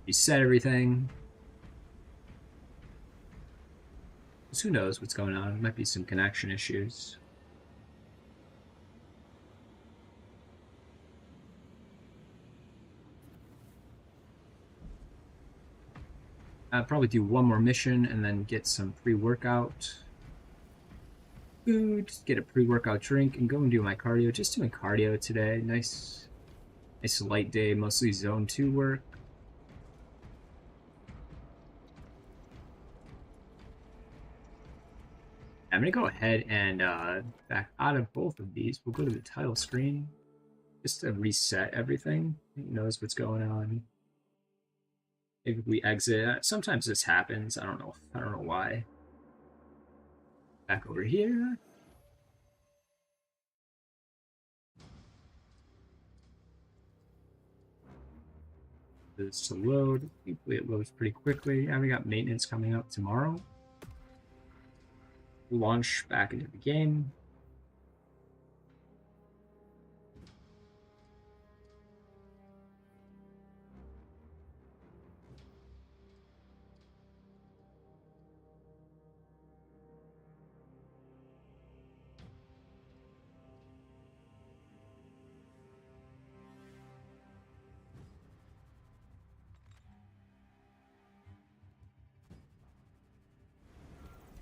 reset everything. So who knows what's going on? Might be some connection issues. I'll probably do one more mission and then get some pre-workout food, get a pre-workout drink, and go and do my cardio. Just doing cardio today. Nice light day, mostly zone 2 work. I'm gonna go ahead and back out of both of these. We'll go to the title screen just to reset everything. It knows what's going on. If we exit, sometimes this happens. I don't know why. Back over here. This to load. Hopefully it loads pretty quickly. Yeah, we got maintenance coming up tomorrow. Launch back into the game.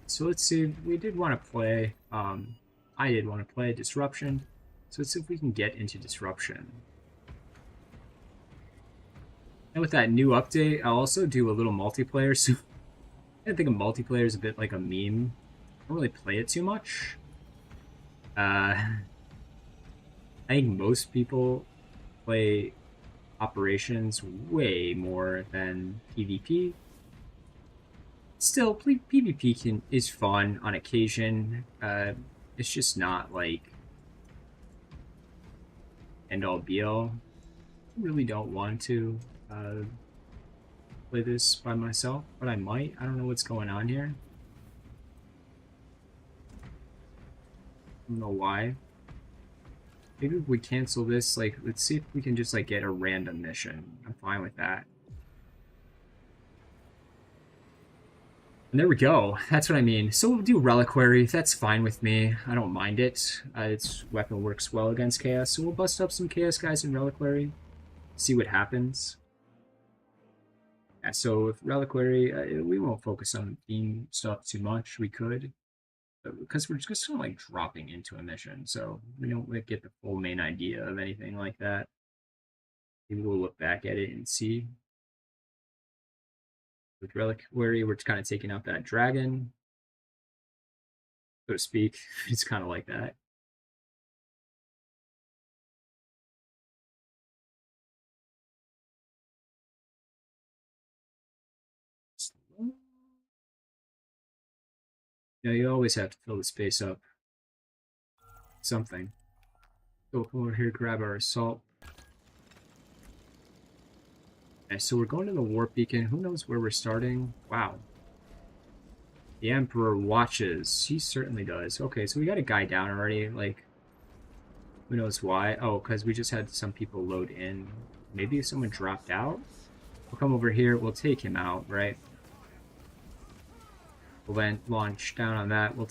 So let's see, we did want to play, I did want to play Disruption. So let's see if we can get into Disruption. And with that new update, I'll also do a little multiplayer. So I think a multiplayer is a bit like a meme. I don't really play it too much. I think most people play Operations way more than PvP. Still, PvP is fun on occasion. It's just not like end all be all. I really don't want to play this by myself, but I might. I don't know what's going on here. I don't know why. Maybe if we cancel this, like, let's see if we can just, like, get a random mission. I'm fine with that. And there we go. That's what I mean. So we'll do Reliquary. That's fine with me. I don't mind it. Its weapon works well against Chaos. So we'll bust up some Chaos guys in Reliquary. See what happens. Yeah, so with Reliquary, we won't focus on theme stuff too much. We could. Because we're just kind of like dropping into a mission. So we don't like, get the full main idea of anything like that. Maybe we'll look back at it and see. With Reliquary, we're kind of taking out that dragon, so to speak. It's kind of like that. You always have to fill the space up. Something. Go over here, grab our assault. Okay, so we're going to the warp beacon. Who knows where we're starting? Wow. The Emperor watches. He certainly does. Okay, so we got a guy down already. Like, who knows why? Oh, because we just had some people load in. Maybe someone dropped out? We'll come over here. We'll take him out, right? We'll then launch down on that. We'll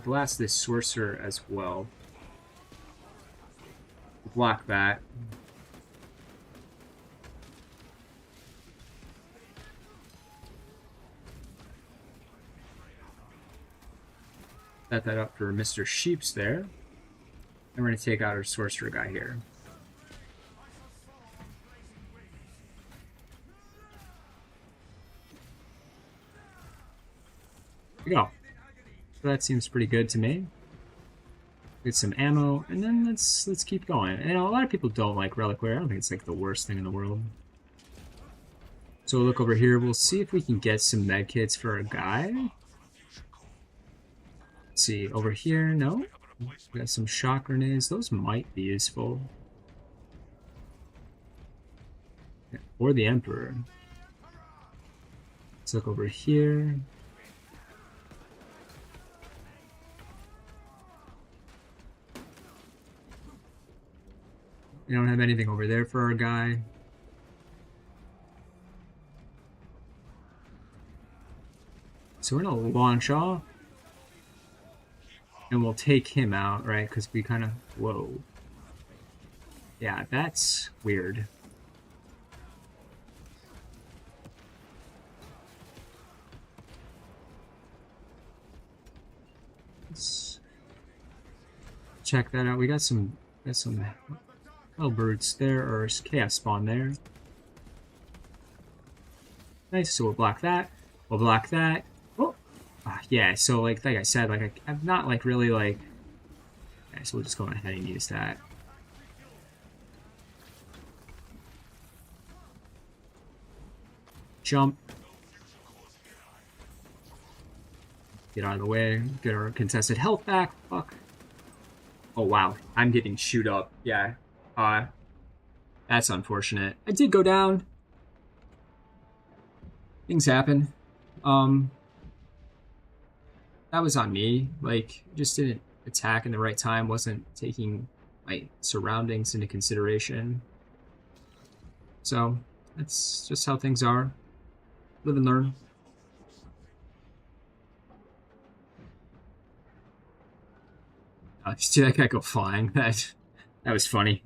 blast this sorcerer as well. We'll block that. Set that up for Mr. Sheeps there. And we're going to take out our sorcerer guy here. There we go. So that seems pretty good to me. Get some ammo, and then let's keep going. And a lot of people don't like Reliquary. I don't think it's like the worst thing in the world. So we'll look over here. We'll see if we can get some medkits for a guy. Let's see, over here, no. We got some shock grenades. Those might be useful. Or the Emperor. Let's look over here. We don't have anything over there for our guy. So we're gonna launch off. And we'll take him out, right? Because we kind of... Whoa. Yeah, that's weird. Let's check that out. We got some hellbirds there, or chaos spawn there. Nice, so we'll block that. We'll block that. Oh! Yeah, so like I said, like I'm not like really like... Okay, so we'll just go ahead and use that. Jump. Get out of the way. Get our contested health back. Fuck. Oh wow, I'm getting shoot up. Yeah. That's unfortunate. I did go down. Things happen. That was on me. Like, just didn't attack in the right time. Wasn't taking my surroundings into consideration. So that's just how things are. Live and learn. See that guy go flying? That was funny.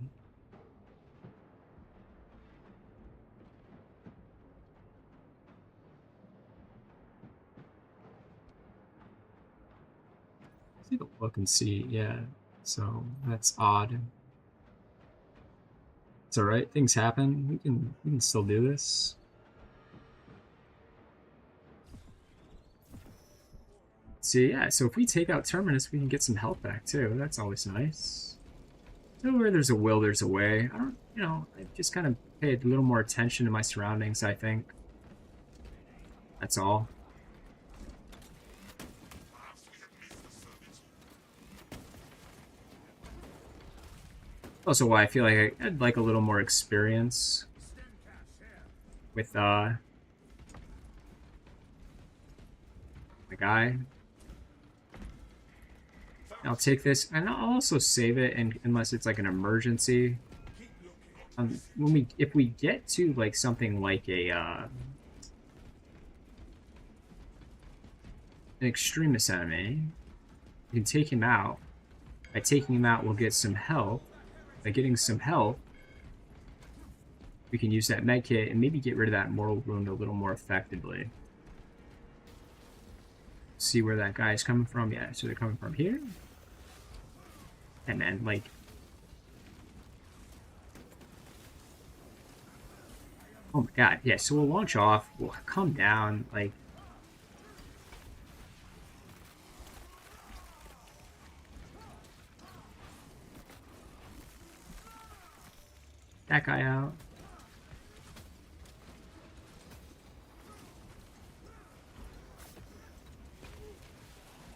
Take a look and see. Yeah, so that's odd. It's all right. Things happen. We can still do this. See, yeah, so if we take out Terminus, we can get some health back too. That's always nice. So where there's a will, there's a way. I don't, I just kind of paid a little more attention to my surroundings, I think. That's all. Also why I feel like I'd like a little more experience with, the First I'll take this, and I'll also save it, and unless it's like an emergency. If we get to like something like an extremist enemy, we can take him out. By taking him out, we'll get some health. By getting some health, we can use that med kit and maybe get rid of that mortal wound a little more effectively. See where that guy is coming from. Yeah, so they're coming from here. And then, like, oh my god, yeah, so we'll launch off, we'll come down, like, that guy out.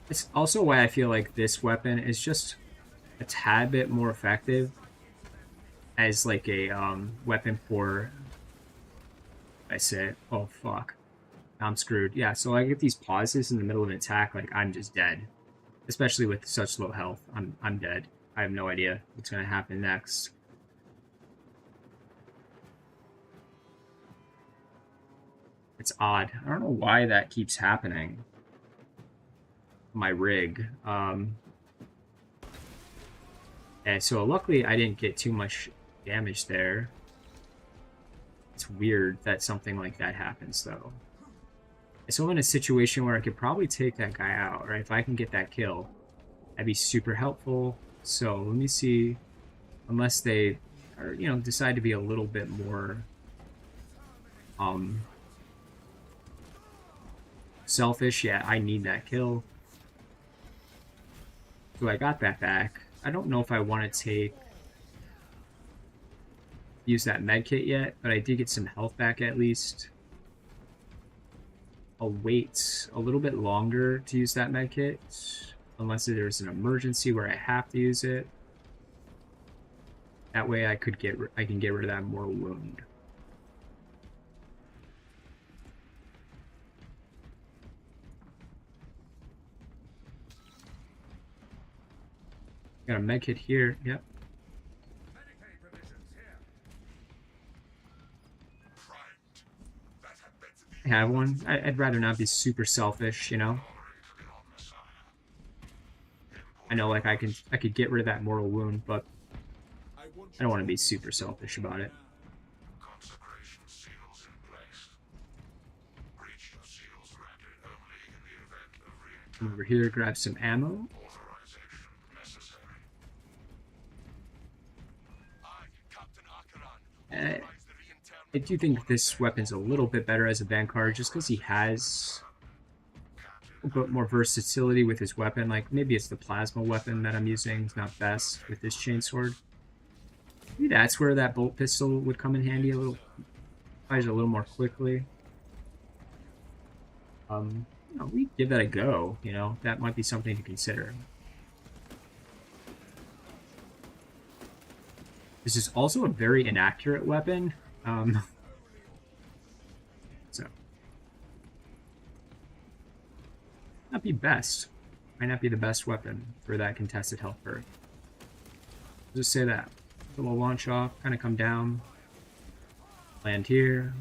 It's also why I feel like this weapon is just a tad bit more effective as like a weapon for, I say, oh fuck, I'm screwed. Yeah, so I get these pauses in the middle of an attack, like I'm just dead, especially with such low health. I'm dead. I have no idea what's gonna happen next. It's odd. I don't know why that keeps happening. My rig. And so luckily I didn't get too much damage there. It's weird that something like that happens though. So I'm in a situation where I could probably take that guy out, right? If I can get that kill, that'd be super helpful. So let me see, unless they are, you know, decide to be a little bit more selfish. Yeah, I need that kill. So I got that back. I don't know if I want to use that med kit yet, but I did get some health back at least. I'll wait a little bit longer to use that med kit, unless there's an emergency where I have to use it. That way I can get rid of that mortal wound. Got a med kit here. Yep. I have one. I'd rather not be super selfish, you know. I know, like I could get rid of that mortal wound, but I don't want to be super selfish about it. Come over here, grab some ammo. I do think this weapon's a little bit better as a Vanguard, just because he has a bit more versatility with his weapon. Like, maybe it's the plasma weapon that I'm using. It's not best with this chainsword. Maybe that's where that bolt pistol would come in handy a little, fires a little more quickly. You know, we give that a go. You know, that might be something to consider. This is also a very inaccurate weapon. So, not be best. Might not be the best weapon for that contested health bird. Just say that. So we'll launch off, kind of come down, land here.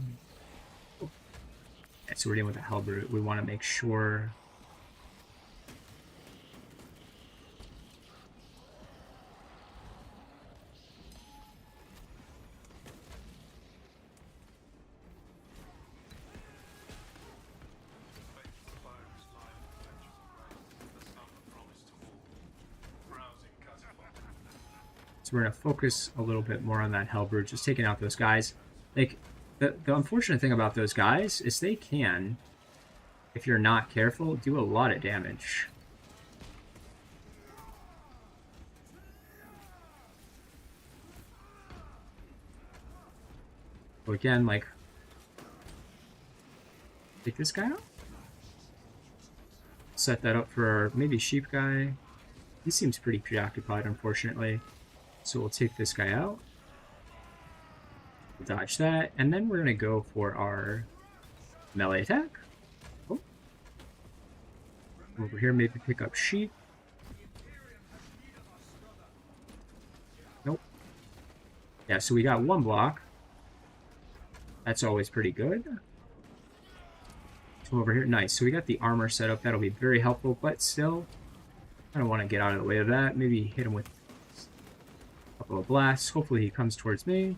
Okay, so we're dealing with a halberd. We want to make sure. So we're going to focus a little bit more on that halberd, just taking out those guys. Like, the unfortunate thing about those guys is they can, if you're not careful, do a lot of damage. So again, like, take this guy out. Set that up for maybe sheep guy. He seems pretty preoccupied, unfortunately. So we'll take this guy out. Dodge that, and then we're going to go for our melee attack. Oh. Over here, maybe pick up sheep. Nope. Yeah, so we got one block. That's always pretty good. Come over here. Nice. So we got the armor set up. That'll be very helpful, but still, I don't want to get out of the way of that. Maybe hit him with a couple of blasts. Hopefully he comes towards me.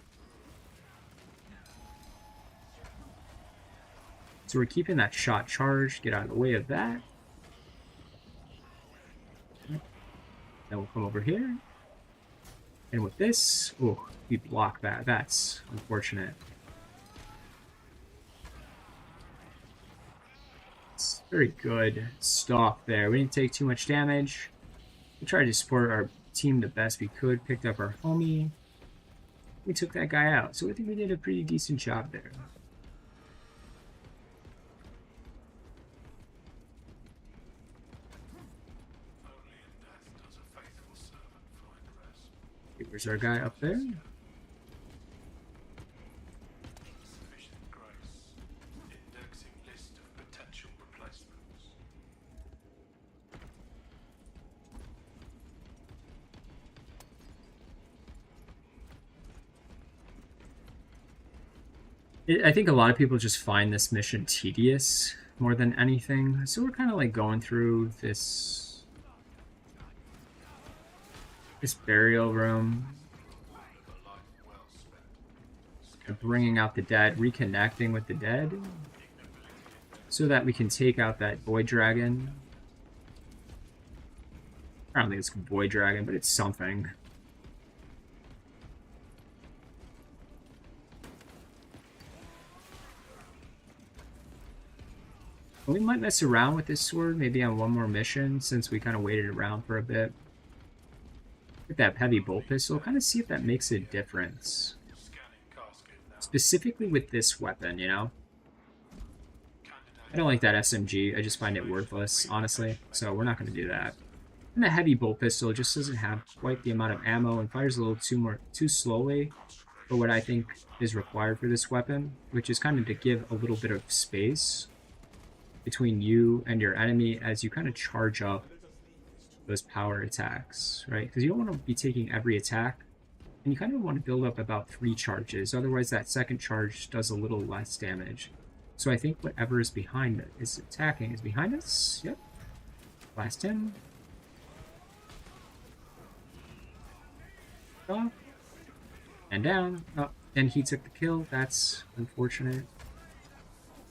So we're keeping that shot charged. Get out of the way of that. Then we'll come over here. And with this, oh, we block that. That's unfortunate. It's very good stuff there. We didn't take too much damage. We tried to support our team the best we could. Picked up our homie. We took that guy out. So I think we did a pretty decent job there. Where's our guy up there? I think a lot of people just find this mission tedious more than anything. So we're kind of like going through this burial room. Bringing out the dead, reconnecting with the dead. So that we can take out that void dragon. I don't think it's a void dragon, but it's something. We might mess around with this sword, maybe on one more mission, since we kind of waited around for a bit. With that heavy bolt pistol, kind of see if that makes a difference. Specifically with this weapon, you know? I don't like that SMG, I just find it worthless, honestly, so we're not going to do that. And the heavy bolt pistol just doesn't have quite the amount of ammo and fires a little too slowly for what I think is required for this weapon, which is kind of to give a little bit of space between you and your enemy as you kind of charge up those power attacks, right? Because you don't want to be taking every attack, and you kind of want to build up about 3 charges. Otherwise, that second charge does a little less damage. So I think whatever is behind it is attacking is behind us. Yep. Blast him. Up. And down. Oh, and he took the kill. That's unfortunate.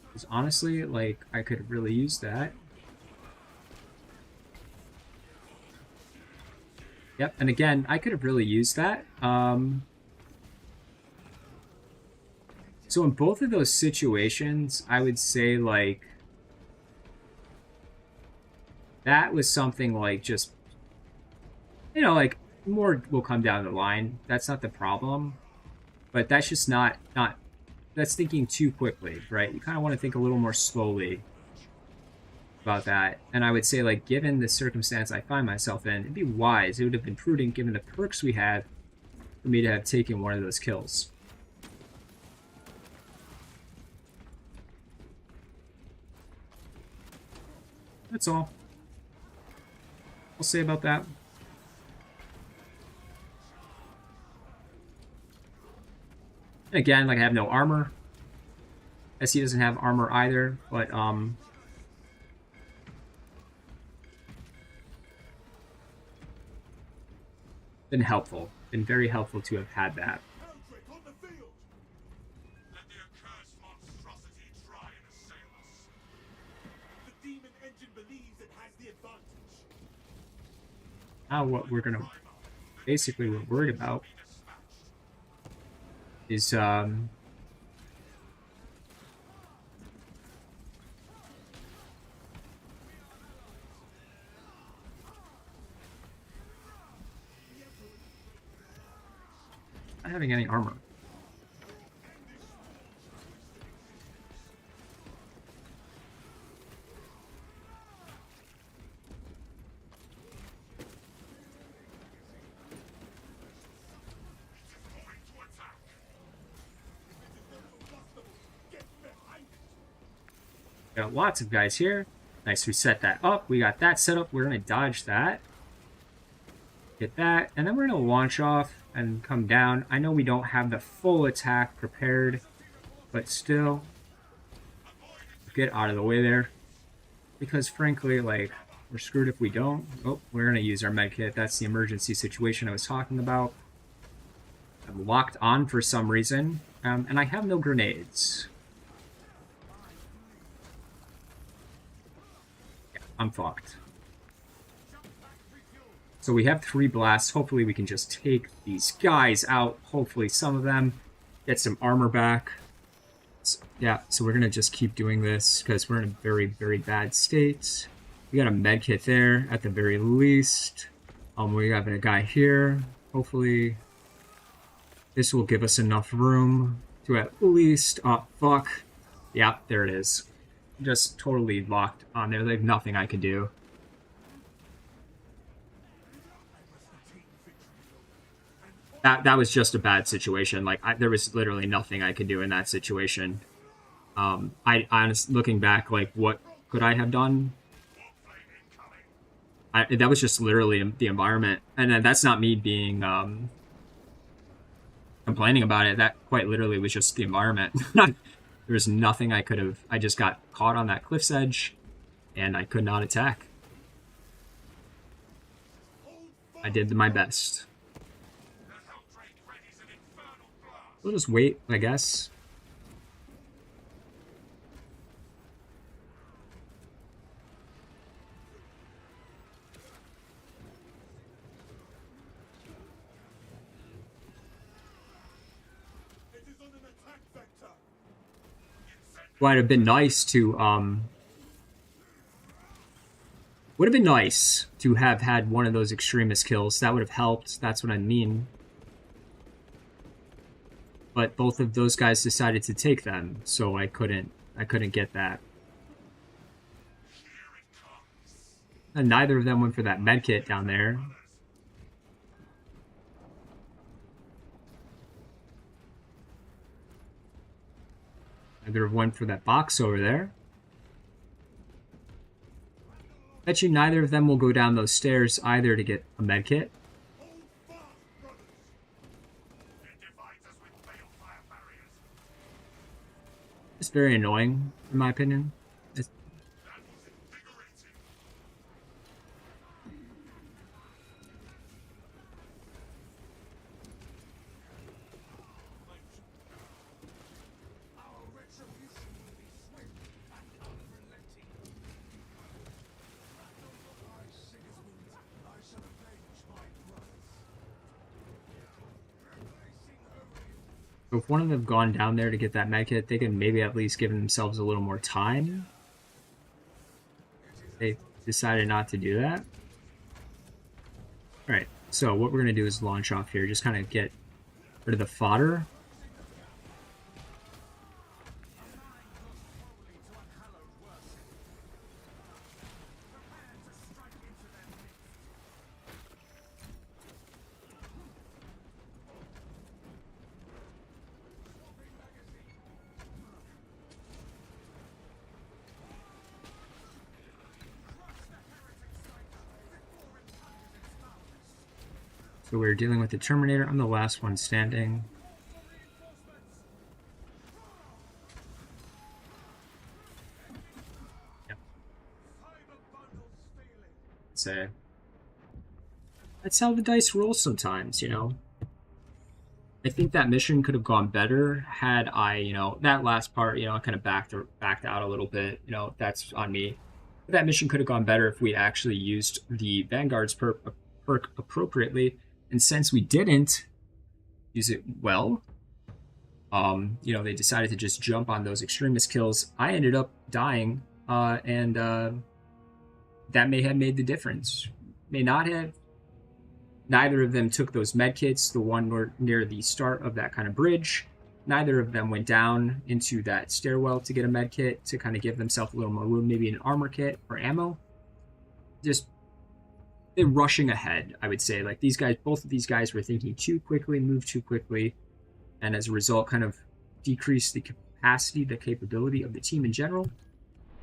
Because honestly, like, I could really use that. Yep, and again, I could have really used that. So in both of those situations, I would say, like, that was something like just, you know, like, more will come down the line. That's not the problem. But that's just not that's thinking too quickly, right? You kind of want to think a little more slowly about that. And I would say, like, given the circumstance I find myself in, it'd be wise, it would have been prudent, given the perks we had, for me to have taken one of those kills. That's all I'll say about that. Again, like, I have no armor. SC doesn't have armor either, but been helpful. Been very helpful to have had that. On the field. Let the accursed monstrosity try and assail us. The demon engine believes it has the advantage. Now what we're gonna basically we're worried about is not having any armor. Got lots of guys here. Nice, we set that up. We got that set up. We're gonna dodge that. Get that, and then we're going to launch off and come down. I know we don't have the full attack prepared, but still, get out of the way there. Because frankly, like, we're screwed if we don't. Oh, we're going to use our medkit. That's the emergency situation I was talking about. I'm locked on for some reason, and I have no grenades. Yeah, I'm fucked. So we have 3 blasts. Hopefully we can just take these guys out. Hopefully some of them get some armor back. So, yeah, so we're going to just keep doing this because we're in a very, very bad state. We got a med kit there at the very least. We have a guy here. Hopefully this will give us enough room to at least... Oh, fuck. Yeah, there it is. Just totally locked on there. There's nothing I can do. That was just a bad situation. Like, there was literally nothing I could do in that situation. I honestly, looking back, like, what could I have done? That was just literally the environment. And that's not me being complaining about it. That quite literally was just the environment. There was nothing I could have... I just got caught on that cliff's edge, and I could not attack. I did my best. We'll just wait, I guess. Would have been nice to would have been nice to have had one of those extremist kills. That would have helped. That's what I mean. But both of those guys decided to take them, so I couldn't get that. And neither of them went for that medkit down there. Neither went for that box over there. Bet you neither of them will go down those stairs either to get a medkit. It's very annoying, in my opinion. So if one of them had gone down there to get that medkit, they could maybe at least give themselves a little more time. They decided not to do that. Alright, so what we're going to do is launch off here. Just kind of get rid of the fodder. So we're dealing with the Terminator. I'm the last one standing. Yep. Say, that's how the dice roll sometimes, you know. I think that mission could have gone better had I, you know, that last part, you know, I kind of backed out a little bit. You know, that's on me. But that mission could have gone better if we actually used the Vanguard's perk appropriately. And since we didn't use it well, you know, they decided to just jump on those extremist kills. I ended up dying, and that may have made the difference. May not have. Neither of them took those medkits, the one near the start of that kind of bridge. Neither of them went down into that stairwell to get a medkit to kind of give themselves a little more room, maybe an armor kit or ammo. Just... they're rushing ahead, I would say. Like, these guys, both of these guys were thinking too quickly, moved too quickly, and as a result kind of decreased the capacity, the capability of the team in general,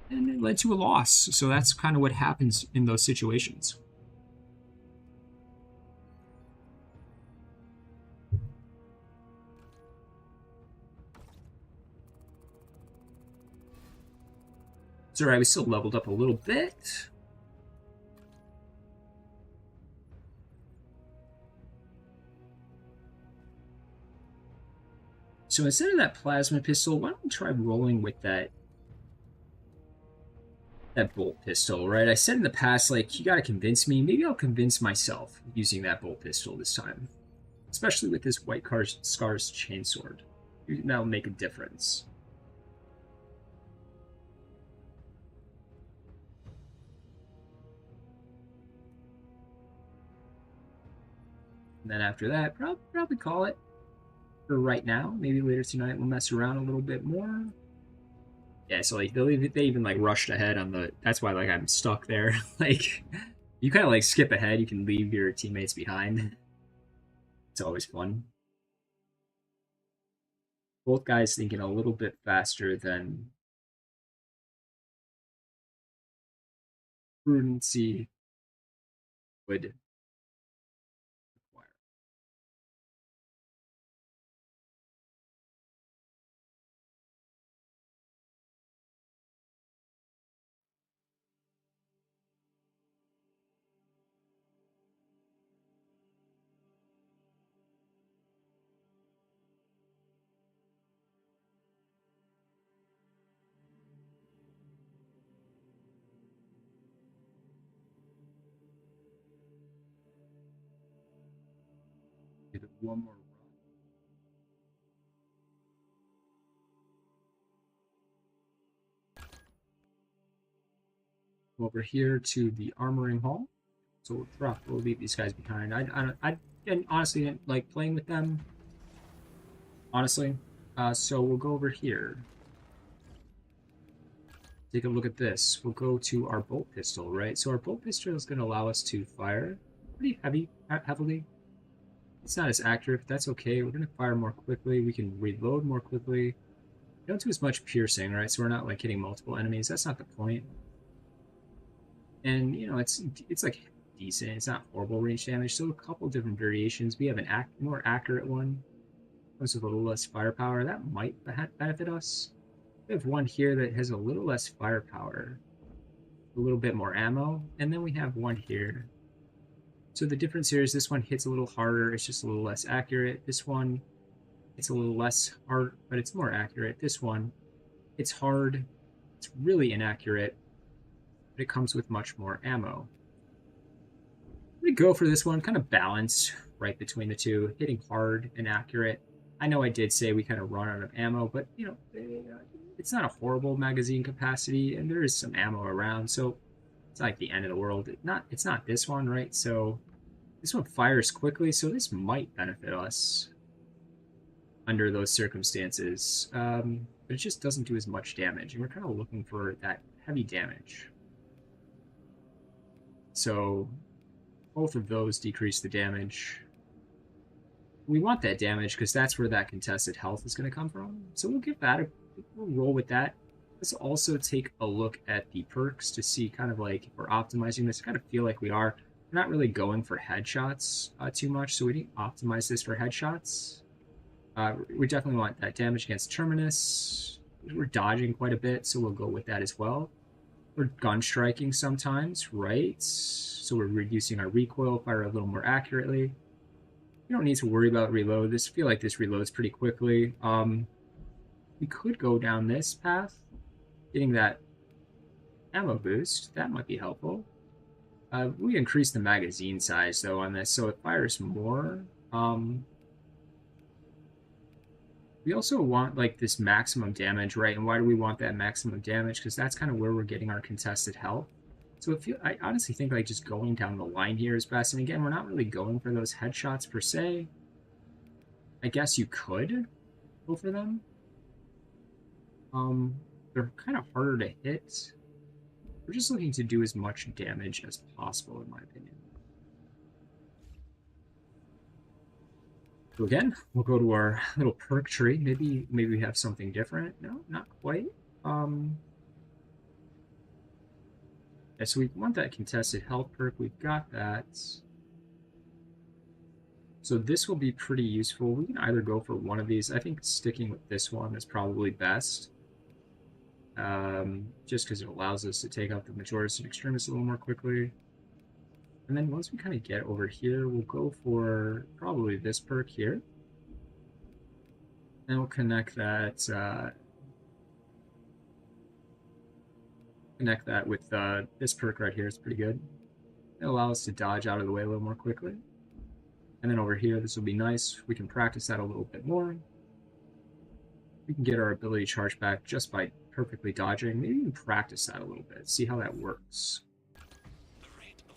and it led to a loss. So that's kind of what happens in those situations. It's alright, we still leveled up a little bit. So instead of that plasma pistol, why don't we try rolling with that bolt pistol, right? I said in the past, like, you gotta convince me. Maybe I'll convince myself using that bolt pistol this time. Especially with this White Scars Chainsword. That'll make a difference. And then after that, probably call it for right now. Maybe later tonight we'll mess around a little bit more. Yeah, so like they even like rushed ahead on the. That's why like I'm stuck there. Like you kind of like skip ahead. You can leave your teammates behind. It's always fun. Both guys thinking a little bit faster than prudency would require. Give it one more run. Over here to the armoring hall. So we'll leave these guys behind. I honestly didn't like playing with them. Honestly. So we'll go over here. Take a look at this. We'll go to our bolt pistol, right? So our bolt pistol is going to allow us to fire pretty heavily. It's not as accurate, but that's okay. We're going to fire more quickly. We can reload more quickly. We don't do as much piercing, right? So we're not like hitting multiple enemies. That's not the point. And you know, it's like decent. It's not horrible range damage. So a couple different variations. We have an more accurate one. Comes with a little less firepower. That might benefit us. We have one here that has a little less firepower, a little bit more ammo, and then we have one here. So the difference here is this one hits a little harder. It's just a little less accurate. This one, it's a little less hard, but it's more accurate. This one, it's hard. It's really inaccurate, but it comes with much more ammo. We go for this one, kind of balanced right between the two, hitting hard and accurate. I know I did say we kind of run out of ammo, but you know, it's not a horrible magazine capacity, and there is some ammo around, so it's not like the end of the world. It's not this one, right? So this one fires quickly, so this might benefit us under those circumstances. But it just doesn't do as much damage, and we're kind of looking for that heavy damage. So both of those decrease the damage. We want that damage because that's where that contested health is going to come from. So we'll give that we'll roll with that. Let's also take a look at the perks to see kind of like if we're optimizing this. I kind of feel like we are. We're not really going for headshots too much, so we didn't optimize this for headshots. We definitely want that damage against Terminus. We're dodging quite a bit, so we'll go with that as well. We're gun striking sometimes, right? So we're reducing our recoil, fire a little more accurately. We don't need to worry about reload. I feel like this reloads pretty quickly. We could go down this path, getting that ammo boost. That might be helpful. We increase the magazine size though on this, so it fires more. We also want like this maximum damage, right? And why do we want that maximum damage? Because that's kind of where we're getting our contested health. So I honestly think like just going down the line here is best. And again, we're not really going for those headshots per se. I guess you could go for them. They're kind of harder to hit. We're just looking to do as much damage as possible, in my opinion. So again, we'll go to our little perk tree. Maybe we have something different. No, not quite. Yeah, so we want that contested health perk. We've got that. So this will be pretty useful. We can either go for one of these. I think sticking with this one is probably best. just because it allows us to take out the Majoris and Extremis a little more quickly. And then once we kind of get over here, we'll go for probably this perk here. And we'll connect that with this perk right here. It's pretty good. It'll allow us to dodge out of the way a little more quickly. And then over here, this will be nice. We can practice that a little bit more. We can get our ability charge back just by perfectly dodging. Maybe even practice that a little bit. See how that works.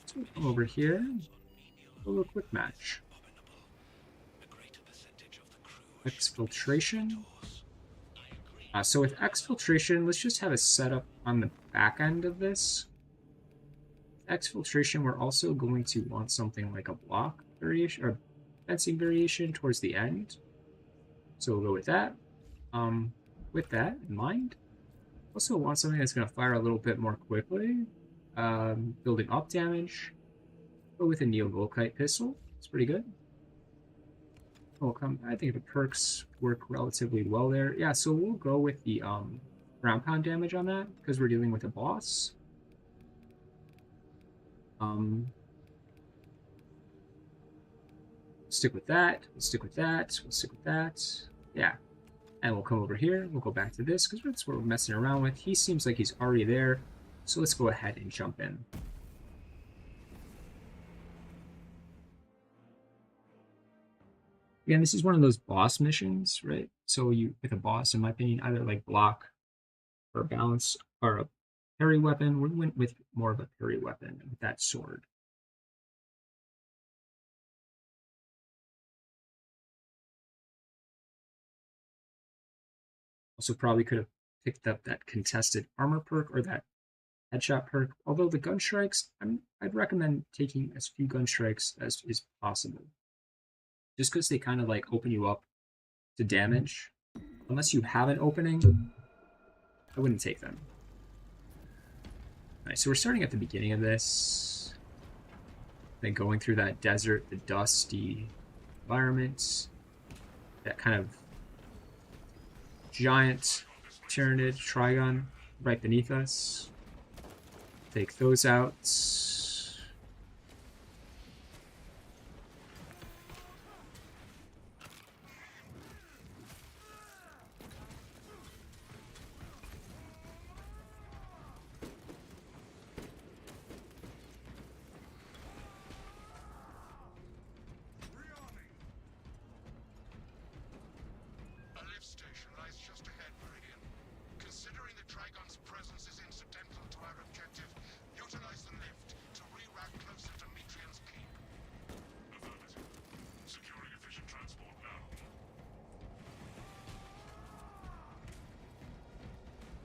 So we'll come over here. A little quick match. Exfiltration. So with exfiltration, let's just have a setup on the back end of this. Exfiltration, we're also going to want something like a block variation or fencing variation towards the end. So we'll go with that. With that in mind, also want something that's going to fire a little bit more quickly. Building up damage. Go with a Neo-Volkite pistol. It's pretty good. I think the perks work relatively well there. Yeah, so we'll go with the ground pound damage on that because we're dealing with a boss. Stick with that. We'll stick with that. We'll stick with that. Yeah. And we'll come over here. We'll go back to this because that's what we're messing around with. He seems like he's already there. So let's go ahead and jump in. Again, this is one of those boss missions, right? So you, with a boss, in my opinion, either like block or balance or a parry weapon. We went with more of a parry weapon with that sword. Also probably could have picked up that contested armor perk or that headshot perk. Although the gun strikes, I'd recommend taking as few gun strikes as is possible. Just because they kind of like open you up to damage. Unless you have an opening, I wouldn't take them. Alright, so we're starting at the beginning of this. Then going through that desert, the dusty environment. That kind of giant Tyranid Trigon right beneath us. Take those out.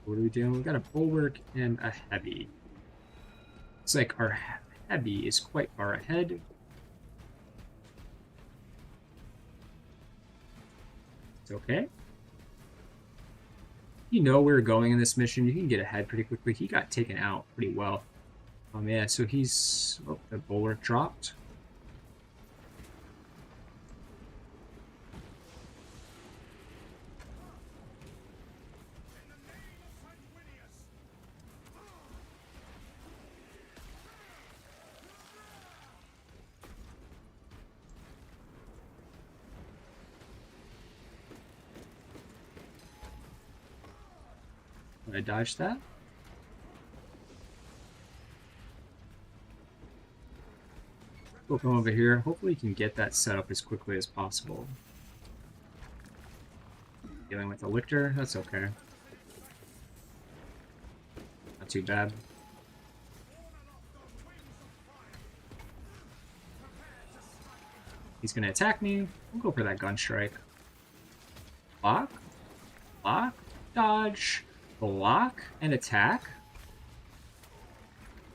What are we doing? We've got a bulwark and a heavy. It's like our heavy is quite far ahead. It's okay. You know where we're going in this mission. You can get ahead pretty quickly. He got taken out pretty well. Yeah, so he's... Oh, the bulwark dropped. I dodged that. We'll come over here. Hopefully, we can get that set up as quickly as possible. Dealing with a lictor, that's okay. Not too bad. He's gonna attack me. We'll go for that gun strike. Block, block, dodge. Block and attack.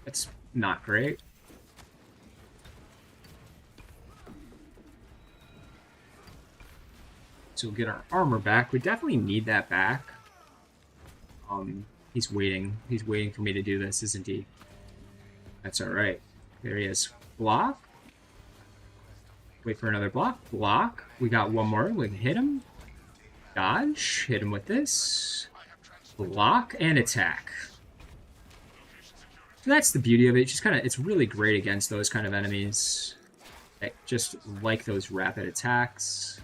That's not great. So we'll get our armor back. We definitely need that back. He's waiting. He's waiting for me to do this, isn't he? That's alright. There he is. Block. Wait for another block. Block. We got one more. We can hit him. Dodge. Hit him with this. block and attack. So that's the beauty of it. Just kind of, it's really great against those kind of enemies that just like those rapid attacks.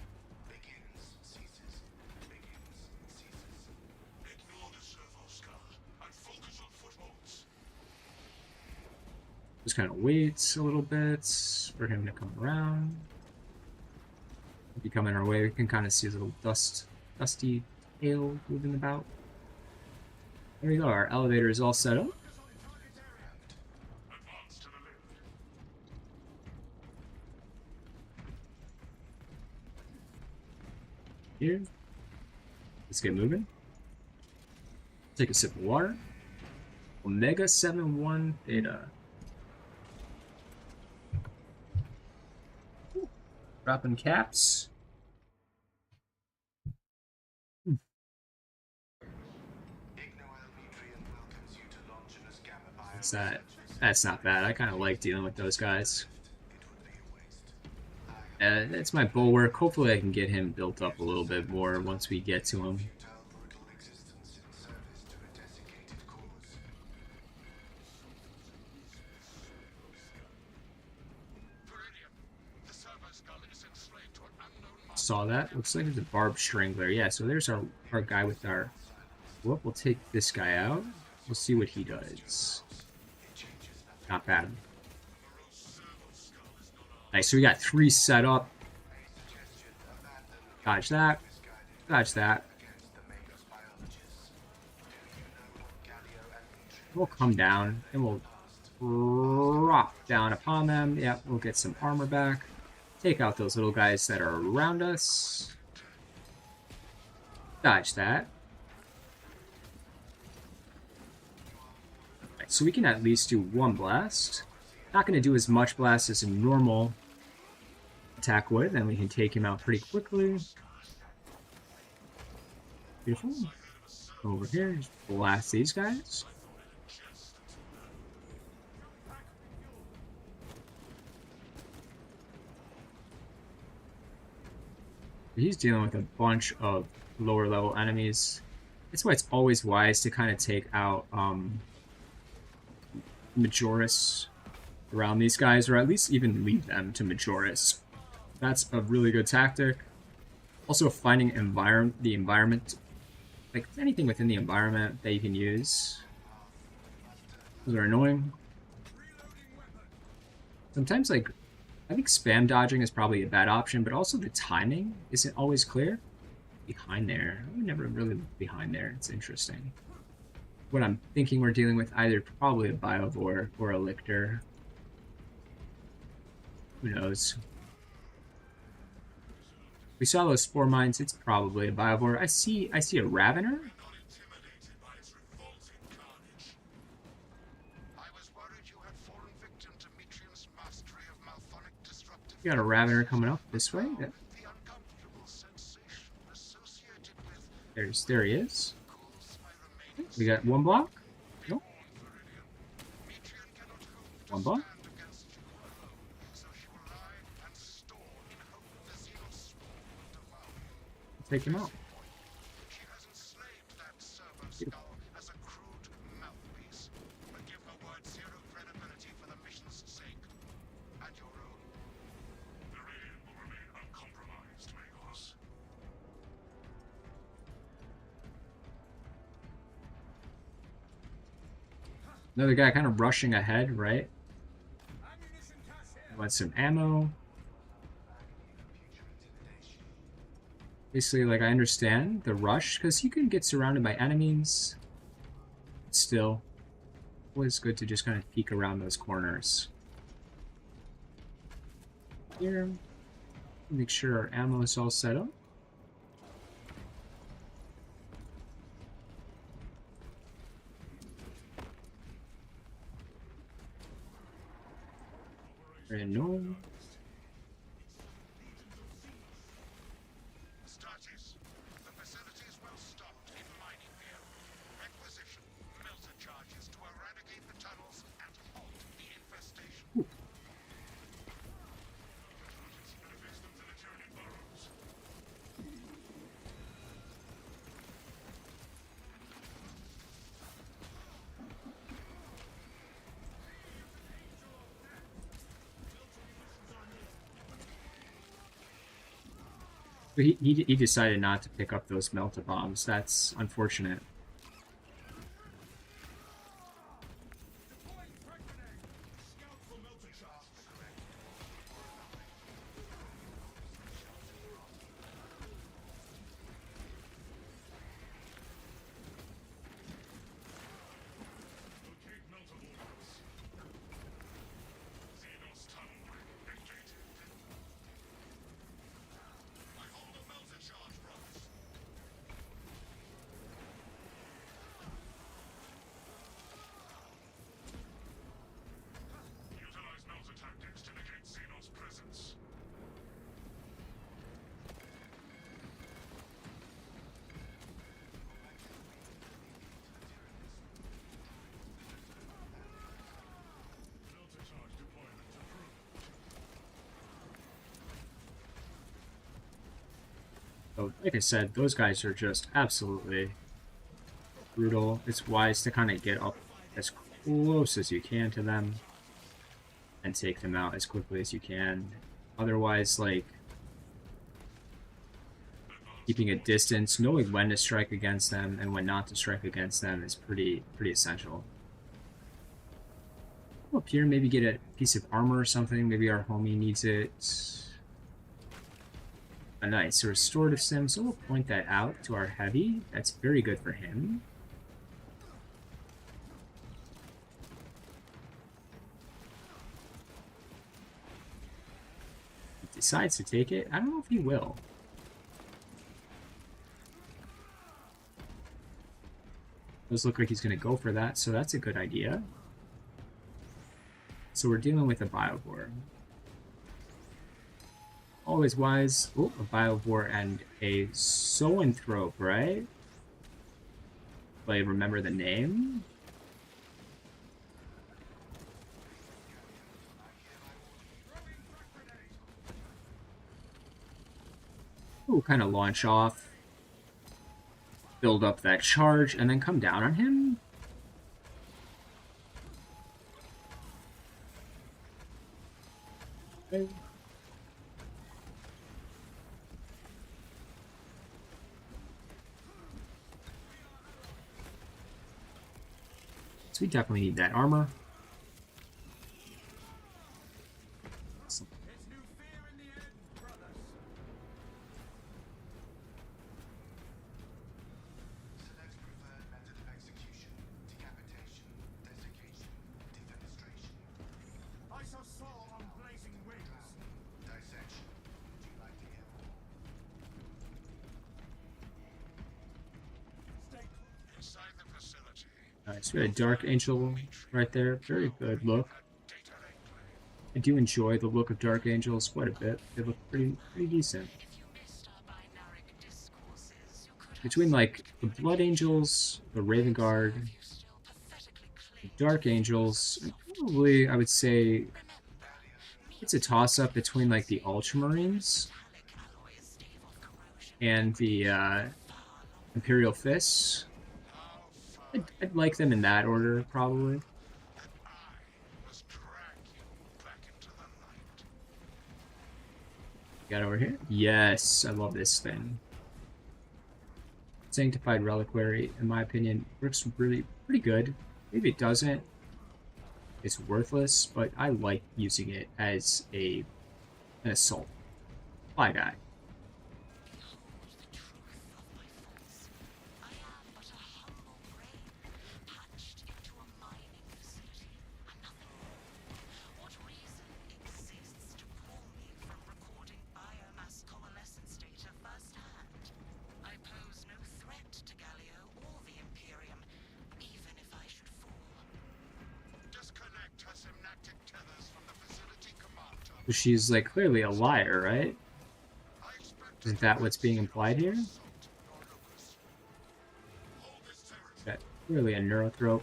Just kind of waits a little bit for him to come around. If you come in our way, we can kind of see his little dusty tail moving about. There we go, our elevator is all set up. Here. Let's get moving. Take a sip of water. Omega 7-1 Theta. Dropping caps. What's that? That's not bad. I kind of like dealing with those guys. That's my bulwark. Hopefully I can get him built up a little bit more once we get to him. Saw that. Looks like it's a barbed strangler. Yeah, so there's our guy with our... Well, we'll take this guy out. We'll see what he does. Not bad. Nice, so we got 3 set up. Dodge that. Dodge that. We'll come down and we'll drop down upon them. Yep, we'll get some armor back. Take out those little guys that are around us. Dodge that. Right, so we can at least do 1 blast. Not going to do as much blast as a normal attack would, then we can take him out pretty quickly. Beautiful. Over here, just blast these guys. He's dealing with a bunch of lower level enemies. That's why it's always wise to kind of take out Majoris around these guys, or at least even lead them to Majoris. That's a really good tactic. Also finding the environment, like anything within the environment that you can use. Those are annoying. Sometimes, like, I think spam dodging is probably a bad option, but also the timing isn't always clear. Behind there. I would never really look behind there. It's interesting. What I'm thinking we're dealing with, either probably a Biovore or a Lictor. Who knows? We saw those spore mines, it's probably a Biovore. I see a Ravener. We got a Ravener coming up this way. There he is. We got 1 block. Nope. 1 block. Take him out. Another guy kind of rushing ahead, right? Want some ammo. Basically, like, I understand the rush, because you can get surrounded by enemies. Still, always good to just kind of peek around those corners. Here, make sure our ammo is all set up. Very annoying. But he decided not to pick up those melta bombs. That's unfortunate. Scout for melter charge. Locate melter orders. Xenos tunnel engaged. I hold a melter charge, brothers. Utilize melter tactics to negate Xenos presence. Melter charge deployment approved. So, like I said, those guys are just absolutely brutal. It's wise to kind of get up as close as you can to them and take them out as quickly as you can. Otherwise, like, keeping a distance, knowing when to strike against them and when not to strike against them is pretty essential. Up here, maybe get a piece of armor or something. Maybe our homie needs it. A nice restorative sim, so we'll point that out to our heavy. That's very good for him. He decides to take it. I don't know if he will. Does look like he's going to go for that, so that's a good idea. So we're dealing with a Biovore. Always wise. Oh, a Biovore and a Zoanthrope, right? If I remember the name. Ooh, kind of launch off. Build up that charge, and then come down on him? Okay. So we definitely need that armor. Awesome. It's new fear in the end, brothers. Select preferred method of execution: decapitation, desiccation, defenestration. I shall soar on blazing wings. Dissection. Would you like to hear more? Stay close. Inside the facility. Alright, so we had a Dark Angel right there. Very good look. I do enjoy the look of Dark Angels quite a bit. They look pretty decent. Between like the Blood Angels, the Raven Guard, the Dark Angels, and probably I would say it's a toss-up between like the Ultramarines and the Imperial Fists. I'd like them in that order, probably. Got over here? Yes, I love this thing. Sanctified Reliquary, in my opinion, works really pretty good. Maybe it doesn't. It's worthless, but I like using it as an assault. Fly guy. She's like clearly a liar, right? Isn't that what's being implied here? Got clearly a neurothrope.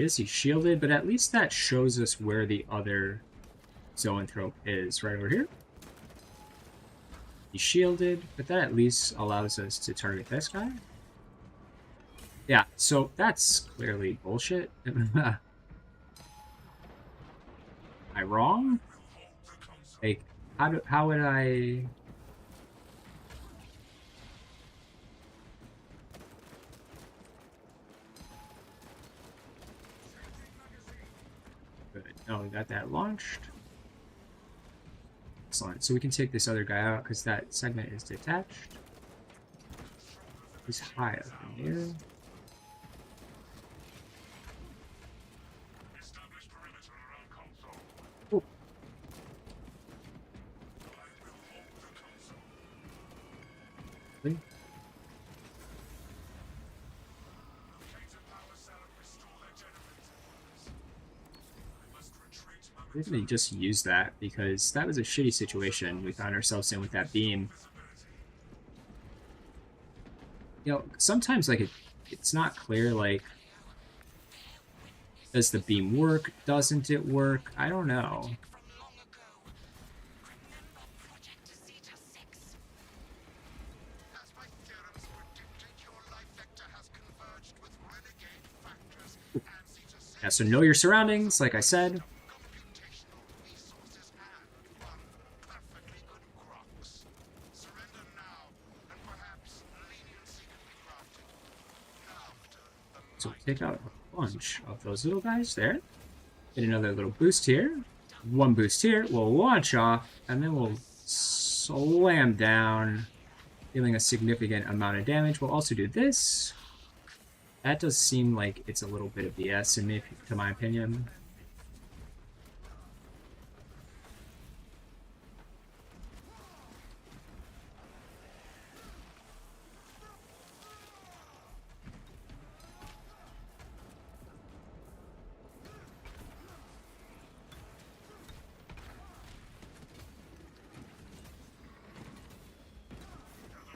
is. He's shielded, but at least that shows us where the other zoanthrope is, right over here. He's shielded, but that at least allows us to target this guy. Yeah, so that's clearly bullshit. Am I wrong? Like, how would I... Good. Oh, we got that launched. Excellent. So we can take this other guy out because that segment is detached. He's high up in here. Oh. Really? We're gonna just use that because that was a shitty situation we found ourselves in with that beam. You know, sometimes like it's not clear, like, does the beam work? Doesn't it work? I don't know. Yeah, so know your surroundings, like I said. So take out a bunch of those little guys there. Get another little boost here. One boost here. We'll launch off, and then we'll slam down, dealing a significant amount of damage. We'll also do this. That does seem like it's a little bit of BS in me, to my opinion.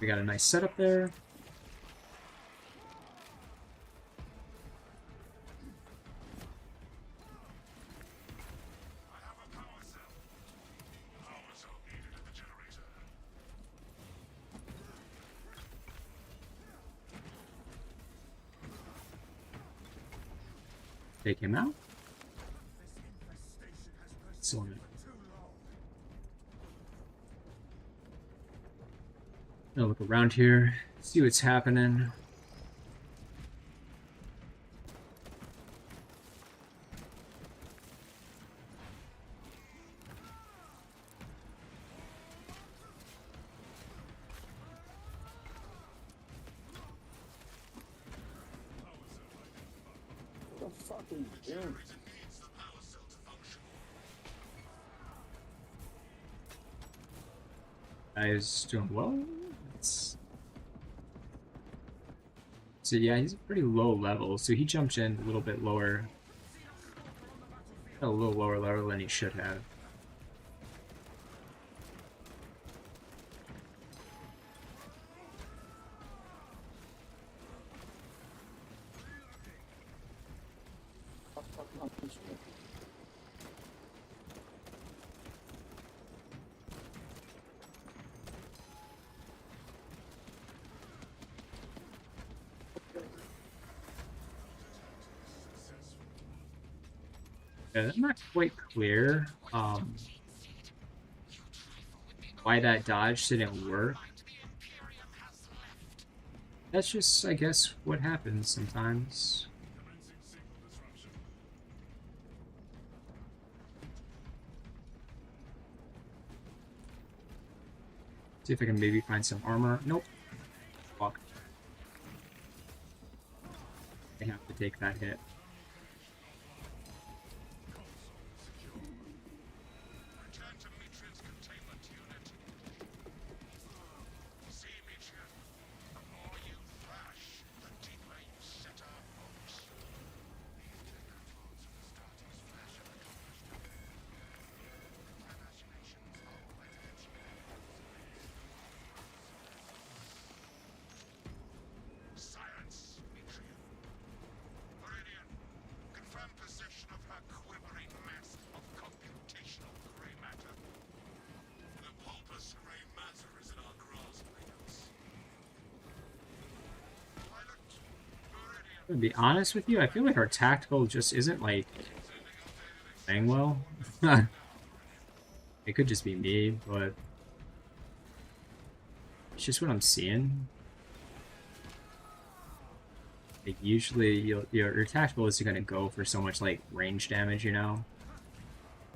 We got a nice setup there. Take him out. Excellent. I'll look around here, see what's happening. What the fuck are you doing? Guy's doing well. So yeah, he's pretty low level, so he jumped in a little bit lower. A little lower level than he should have. Yeah, I'm not quite clear why that dodge didn't work. That's just, I guess, what happens sometimes. See if I can maybe find some armor. Nope. Fuck. I have to take that hit. To be honest with you, I feel like our tactical just isn't like playing well. It could just be me, but it's just what I'm seeing. Like usually, your tactical is gonna go for so much like range damage, you know,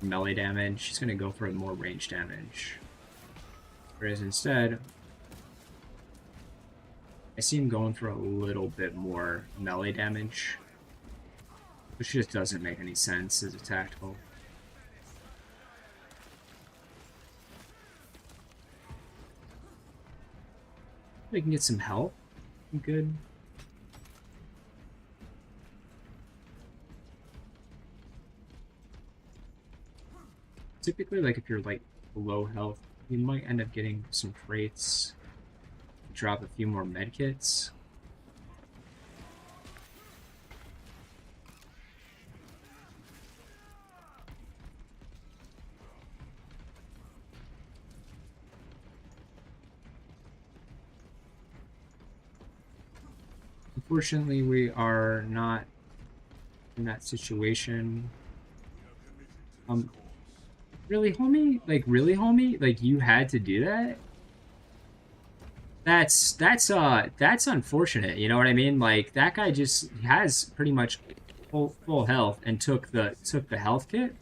melee damage. She's gonna go for more range damage. Whereas instead, I see him going for a little bit more melee damage, which just doesn't make any sense as a tactical. We can get some help. Good. Typically, like if you're like low health, you might end up getting some traits. Drop a few more medkits. Unfortunately, we are not in that situation. Really, homie? Like, really, homie? Like, you had to do that? That's unfortunate. You know what I mean? Like, that guy just has pretty much full health and took the health kit.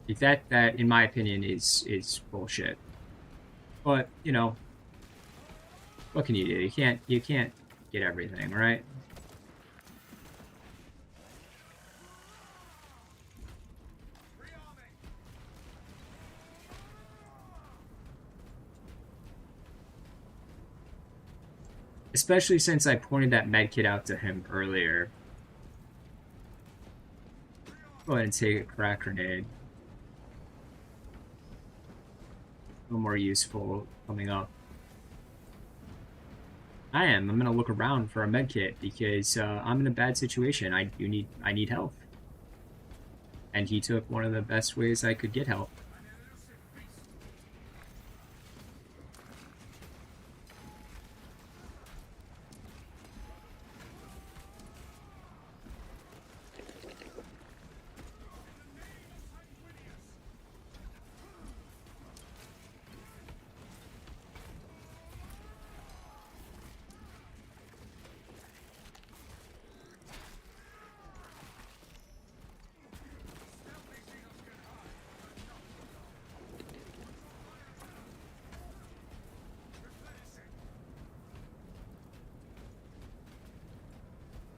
Like that in my opinion is bullshit. But you know, what can you do? You can't get everything, right? Especially since I pointed that medkit out to him earlier. Go ahead and take a crack grenade. A little more useful coming up. I'm gonna look around for a medkit because I'm in a bad situation. I need help. And he took one of the best ways I could get help.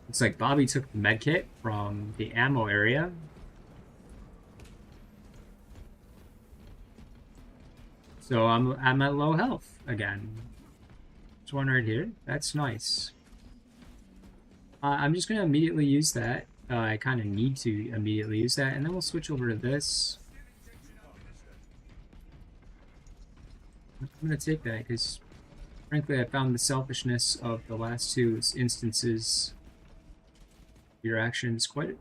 Looks like Bobby took the medkit from the ammo area. So I'm at low health again. There's one right here. That's nice. I'm just gonna immediately use that. I kind of need to immediately use that, and then we'll switch over to this. I'm gonna take that because, frankly, I found the selfishness of the last two instances. Your actions quite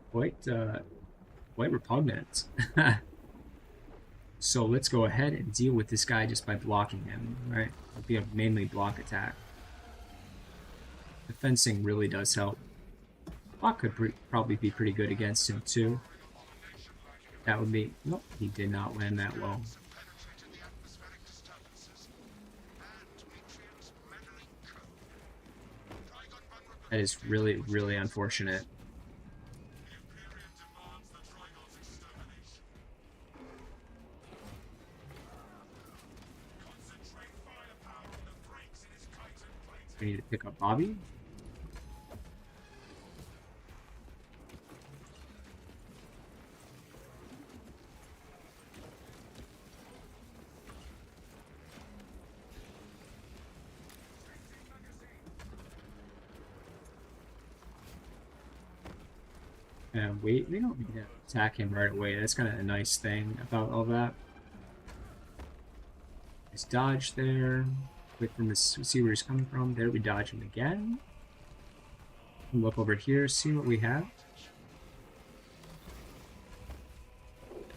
repugnant. So let's go ahead and deal with this guy just by blocking him, right? It'll be a mainly block attack. The fencing really does help. Block could probably be pretty good against him too. That would be... Nope, he did not land that well. That is really, really unfortunate. We need to pick up Bobby. And wait, we don't need to attack him right away. That's kind of a nice thing about all that. Nice dodge there. Wait for him to see where he's coming from. There, we dodge him again. Look over here, see what we have.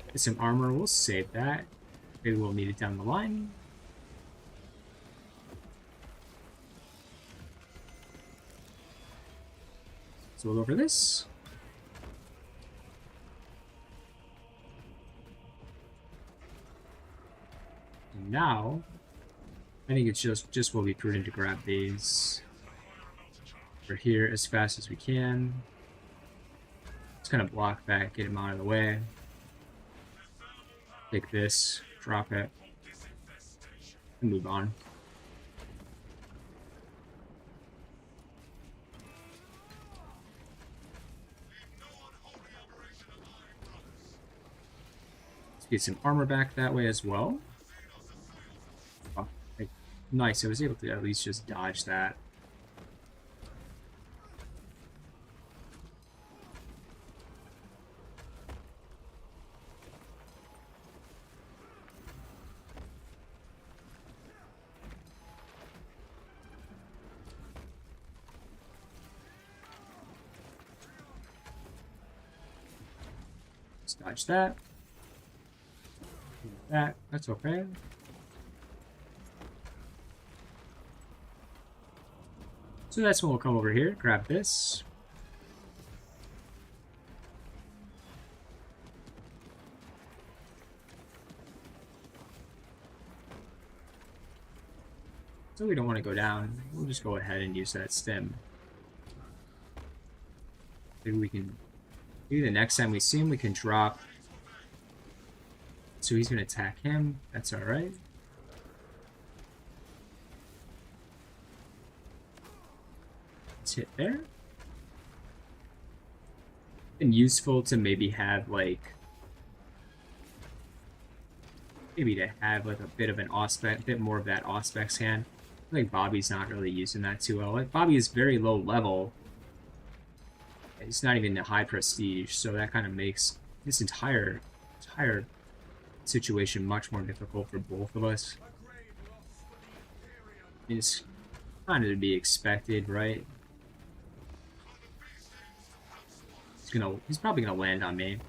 Get some armor, we'll save that. Maybe we'll need it down the line. So we'll go for this. And now, I think it's just will be prudent to grab these. We're here as fast as we can. Just kind of block back, get him out of the way. Take this, drop it, and move on. Let's get some armor back that way as well. Oh, nice, I was able to at least just dodge that. Just dodge that. That's okay. So that's when we'll come over here, grab this. So we don't want to go down. We'll just go ahead and use that stem. Maybe we can, maybe the next time we see him, we can drop. So he's going to attack him. That's all right. Let's hit there. Been useful to maybe have like, maybe to have like a bit of an Auspex, a bit more of that Auspex hand. I think Bobby's not really using that too well. Like Bobby is very low level. It's not even a high prestige, so that kind of makes this entire situation much more difficult for both of us. It's kind of to be expected, right? He's probably gonna land on me.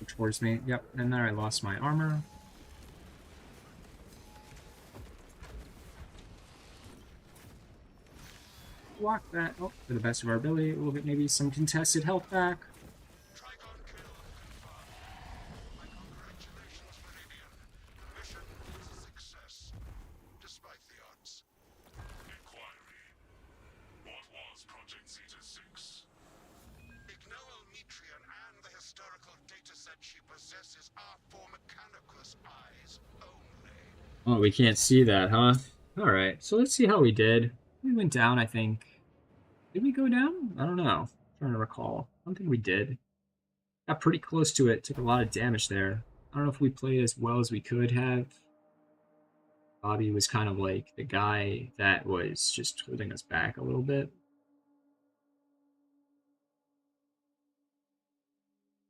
Towards me. Yep, and there I lost my armor. Block that. Oh, to the best of our ability. A little bit, maybe some contested health back. Oh, we can't see that, huh? Alright, so let's see how we did. We went down, I think. Did we go down? I don't know. I'm trying to recall. I don't think we did. Got pretty close to it. Took a lot of damage there. I don't know if we played as well as we could have. Bobby was kind of like the guy that was just holding us back a little bit.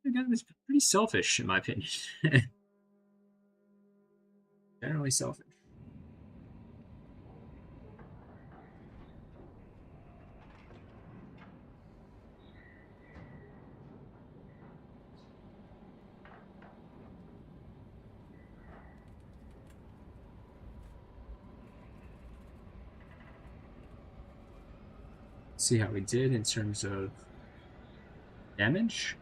The guy was pretty selfish, in my opinion. Generally selfish. See how we did in terms of damage.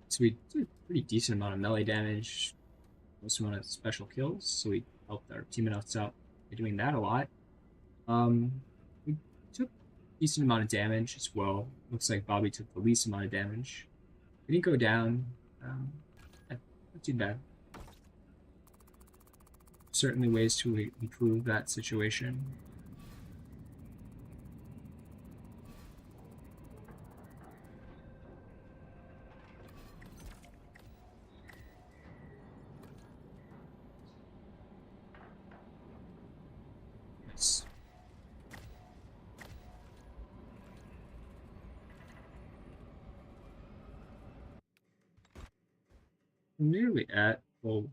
So we did a pretty decent amount of melee damage, most amount of special kills, so we helped our teammates out by doing that a lot. We took a decent amount of damage as well. Looks like Bobby took the least amount of damage. We didn't go down. Not too bad. Certainly ways to improve that situation. Nice. Nearly at full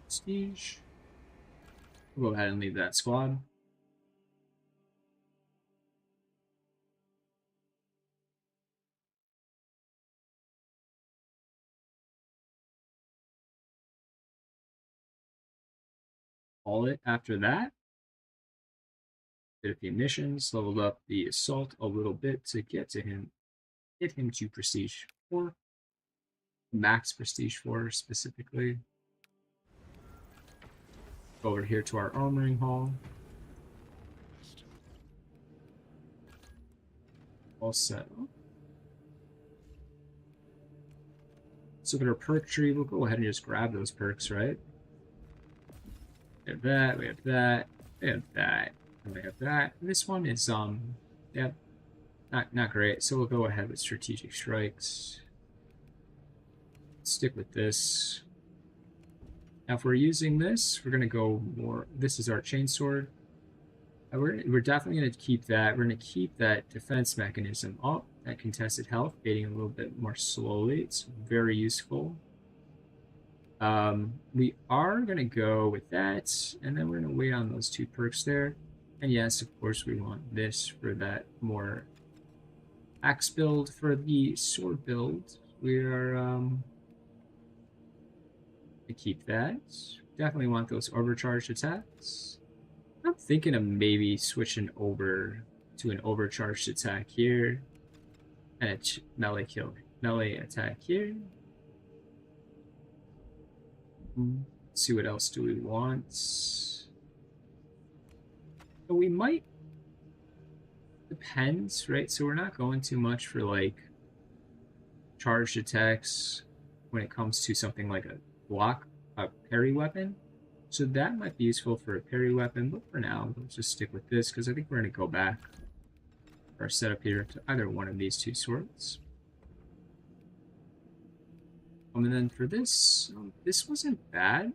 prestige. We'll go ahead and leave that squad. call it after that. Bit of the emissions, leveled up the assault a little bit to get him to prestige 4, max prestige 4 specifically. Go over here to our armoring hall. All set. Let's look at our perk tree. We'll go ahead and just grab those perks, right? We have that, we have that, we have that, and we have that. And this one is yeah, not great. So we'll go ahead with strategic strikes. Stick with this. Now if we're using this, we're gonna go more. This is our chainsword. We're definitely gonna keep that. We're gonna keep that defense mechanism up, that contested health, fading a little bit more slowly. It's very useful. We are gonna go with that, and then we're gonna wait on those 2 perks there. And yes, of course, we want this for that more axe build. For the sword build, we are to keep that. Definitely want those overcharged attacks. I'm thinking of maybe switching over to an overcharged attack here and a melee attack here. Let's see, what else do we want? So we might, depends, right? So we're not going too much for like charged attacks when it comes to something like a parry weapon. So that might be useful for a parry weapon, but for now, let's just stick with this because I think we're going to go back our setup here to either one of these 2 swords. And then for this, this wasn't bad.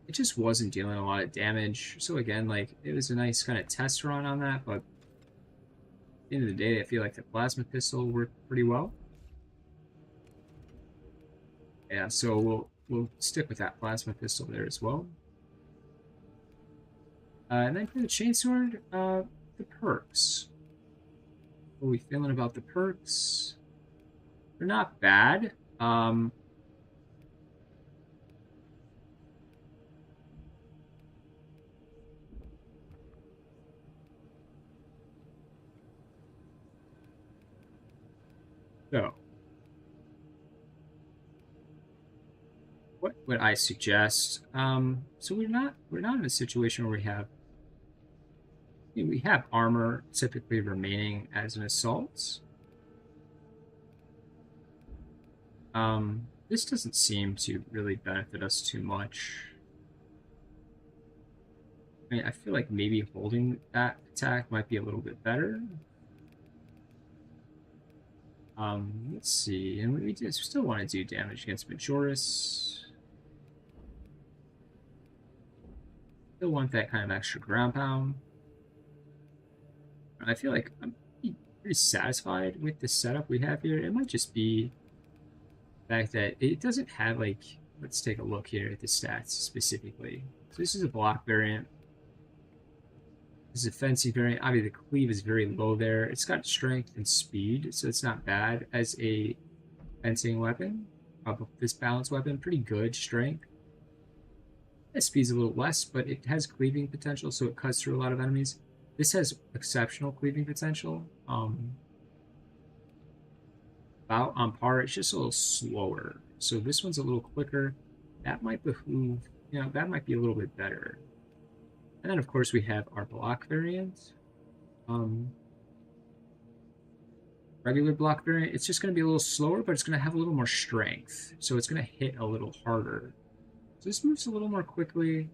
It just wasn't dealing a lot of damage. So again, like, it was a nice kind of test run on that, but at the end of the day, I feel like the plasma pistol worked pretty well. Yeah, so we'll stick with that plasma pistol there as well. And then for the chainsword, the perks. What are we feeling about the perks? They're not bad. So, what would I suggest? So we're not in a situation where we have armor typically remaining as an assault. This doesn't seem to really benefit us too much. I mean, I feel like maybe holding that attack might be a little bit better. Let's see, and we still want to do damage against Majoris. Still want that kind of extra ground pound. I feel like I'm pretty satisfied with the setup we have here. It might just be the fact that it doesn't have, like, let's take a look here at the stats specifically. So this is a block variant. This is a fencing variant. Obviously, the cleave is very low there. It's got strength and speed, so it's not bad as a fencing weapon. This balance weapon, pretty good strength. Its speed's a little less, but it has cleaving potential, so it cuts through a lot of enemies. This has exceptional cleaving potential. About on par, it's just a little slower. So this one's a little quicker. That might behoove, that might be a little bit better. And then, of course, we have our block variant. Regular block variant, it's just going to be a little slower, but it's going to have a little more strength. So it's going to hit a little harder. So this moves a little more quickly.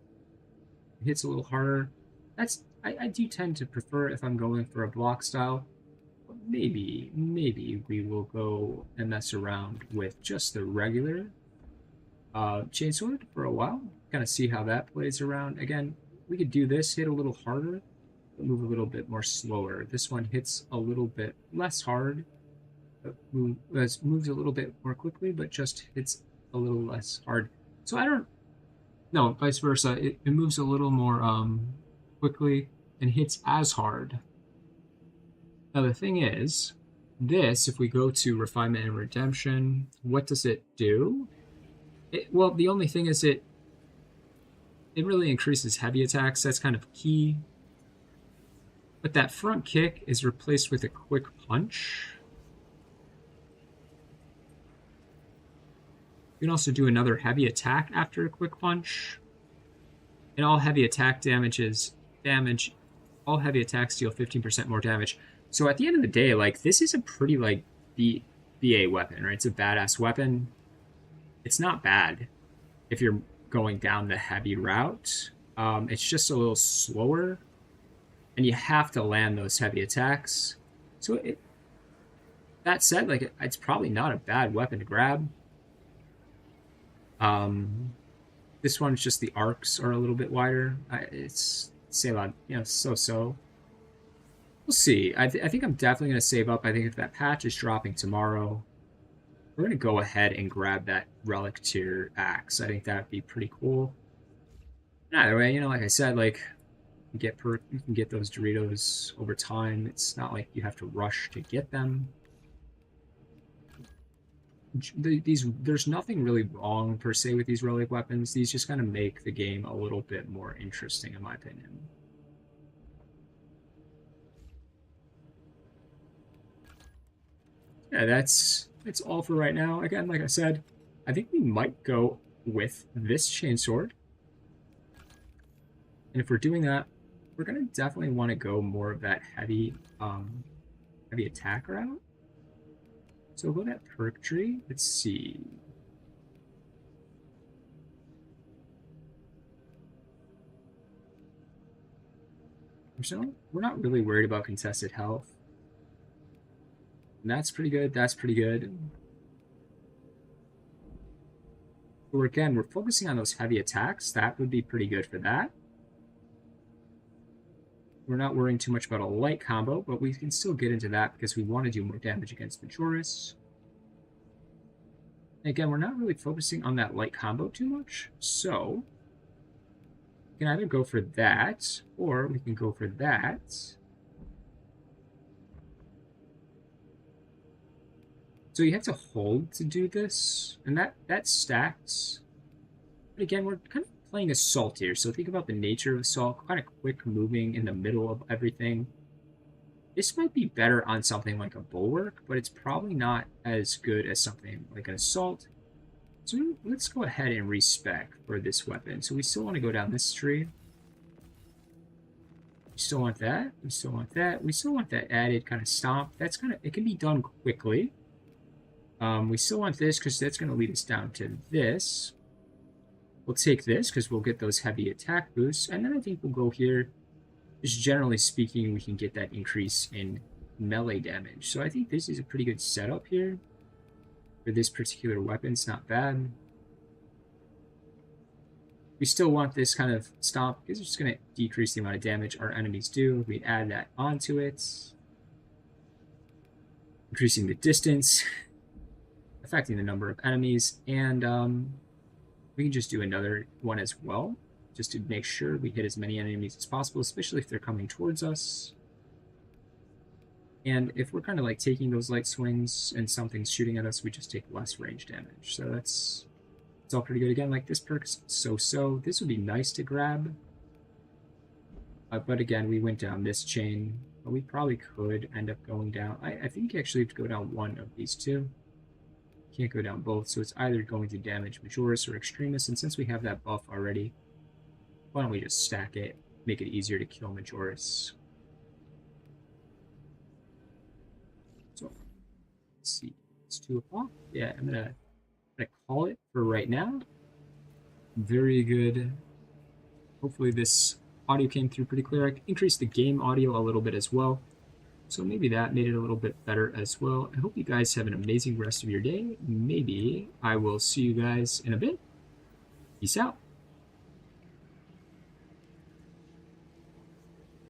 It hits a little harder. I do tend to prefer if I'm going for a block style. But maybe we will go and mess around with just the regular chainsword for a while. Kind of see how that plays around. Again, we could do this, hit a little harder, but move a little bit more slower. This one hits a little bit less hard, but moves a little bit more quickly, but just hits a little less hard. So no, vice versa. It moves a little more quickly and hits as hard. Now the thing is, this, if we go to Refinement and Redemption, what does it do? Well, the only thing is it really increases heavy attacks. That's kind of key. But that front kick is replaced with a quick punch. You can also do another heavy attack after a quick punch. And all heavy attack all heavy attacks deal 15% more damage. So at the end of the day, like, this is a pretty, like, BA weapon, right? It's a badass weapon. It's not bad if you're going down the heavy route. It's just a little slower, and you have to land those heavy attacks. So that said, like, it's probably not a bad weapon to grab. This one's just the arcs are a little bit wider. It's say a lot, you know, so. We'll see. I think I'm definitely going to save up. I think if that patch is dropping tomorrow, we're going to go ahead and grab that relic tier axe. I think that would be pretty cool. Either way, you know, like I said, like, you can get those Doritos over time. It's not like you have to rush to get them. There's nothing really wrong per se with these relic weapons. These just kind of make the game a little bit more interesting, in my opinion. Yeah, that's all for right now. Again, like I said, I think we might go with this chainsword. And if we're doing that, we're gonna definitely want to go more of that heavy attack route. So we'll go that perk tree. Let's see. So we're not really worried about contested health. And that's pretty good. That's pretty good. So we're focusing on those heavy attacks. That would be pretty good for that. We're not worrying too much about a light combo, but we can still get into that because we want to do more damage against Majoris. And again, we're not really focusing on that light combo too much, so we can either go for that, or we can go for that. So you have to hold to do this, and that stacks. But again, we're kind of playing assault here, so think about the nature of assault, kind of quick moving in the middle of everything. This might be better on something like a bulwark, but it's probably not as good as something like an assault. So let's go ahead and respec for this weapon. So we still want to go down this tree. We still want that. We still want that. We still want that added kind of stomp. That's kind of, it can be done quickly. We still want this because that's going to lead us down to this. We'll take this because we'll get those heavy attack boosts. And then I think we'll go here. Just generally speaking, we can get that increase in melee damage. So I think this is a pretty good setup here. For this particular weapon, it's not bad. We still want this kind of stomp because it's just going to decrease the amount of damage our enemies do. We add that onto it. Increasing the distance. Affecting the number of enemies, and we can just do another one as well, just to make sure we hit as many enemies as possible, especially if they're coming towards us. And if we're kind of like taking those light swings and something's shooting at us, we just take less range damage. So it's all pretty good. Again, like this perk's so. This would be nice to grab. But again, we went down this chain, but we probably could end up going down. I think you actually have to go down one of these two. Can't go down both, so it's either going to damage Majoris or Extremis, and since we have that buff already, why don't we just stack it, make it easier to kill Majoris. So, let's see, it's 2 o'clock. Yeah, I'm gonna call it for right now. Very good. Hopefully this audio came through pretty clear. I increased the game audio a little bit as well. So maybe that made it a little bit better as well. I hope you guys have an amazing rest of your day. Maybe I will see you guys in a bit. Peace out.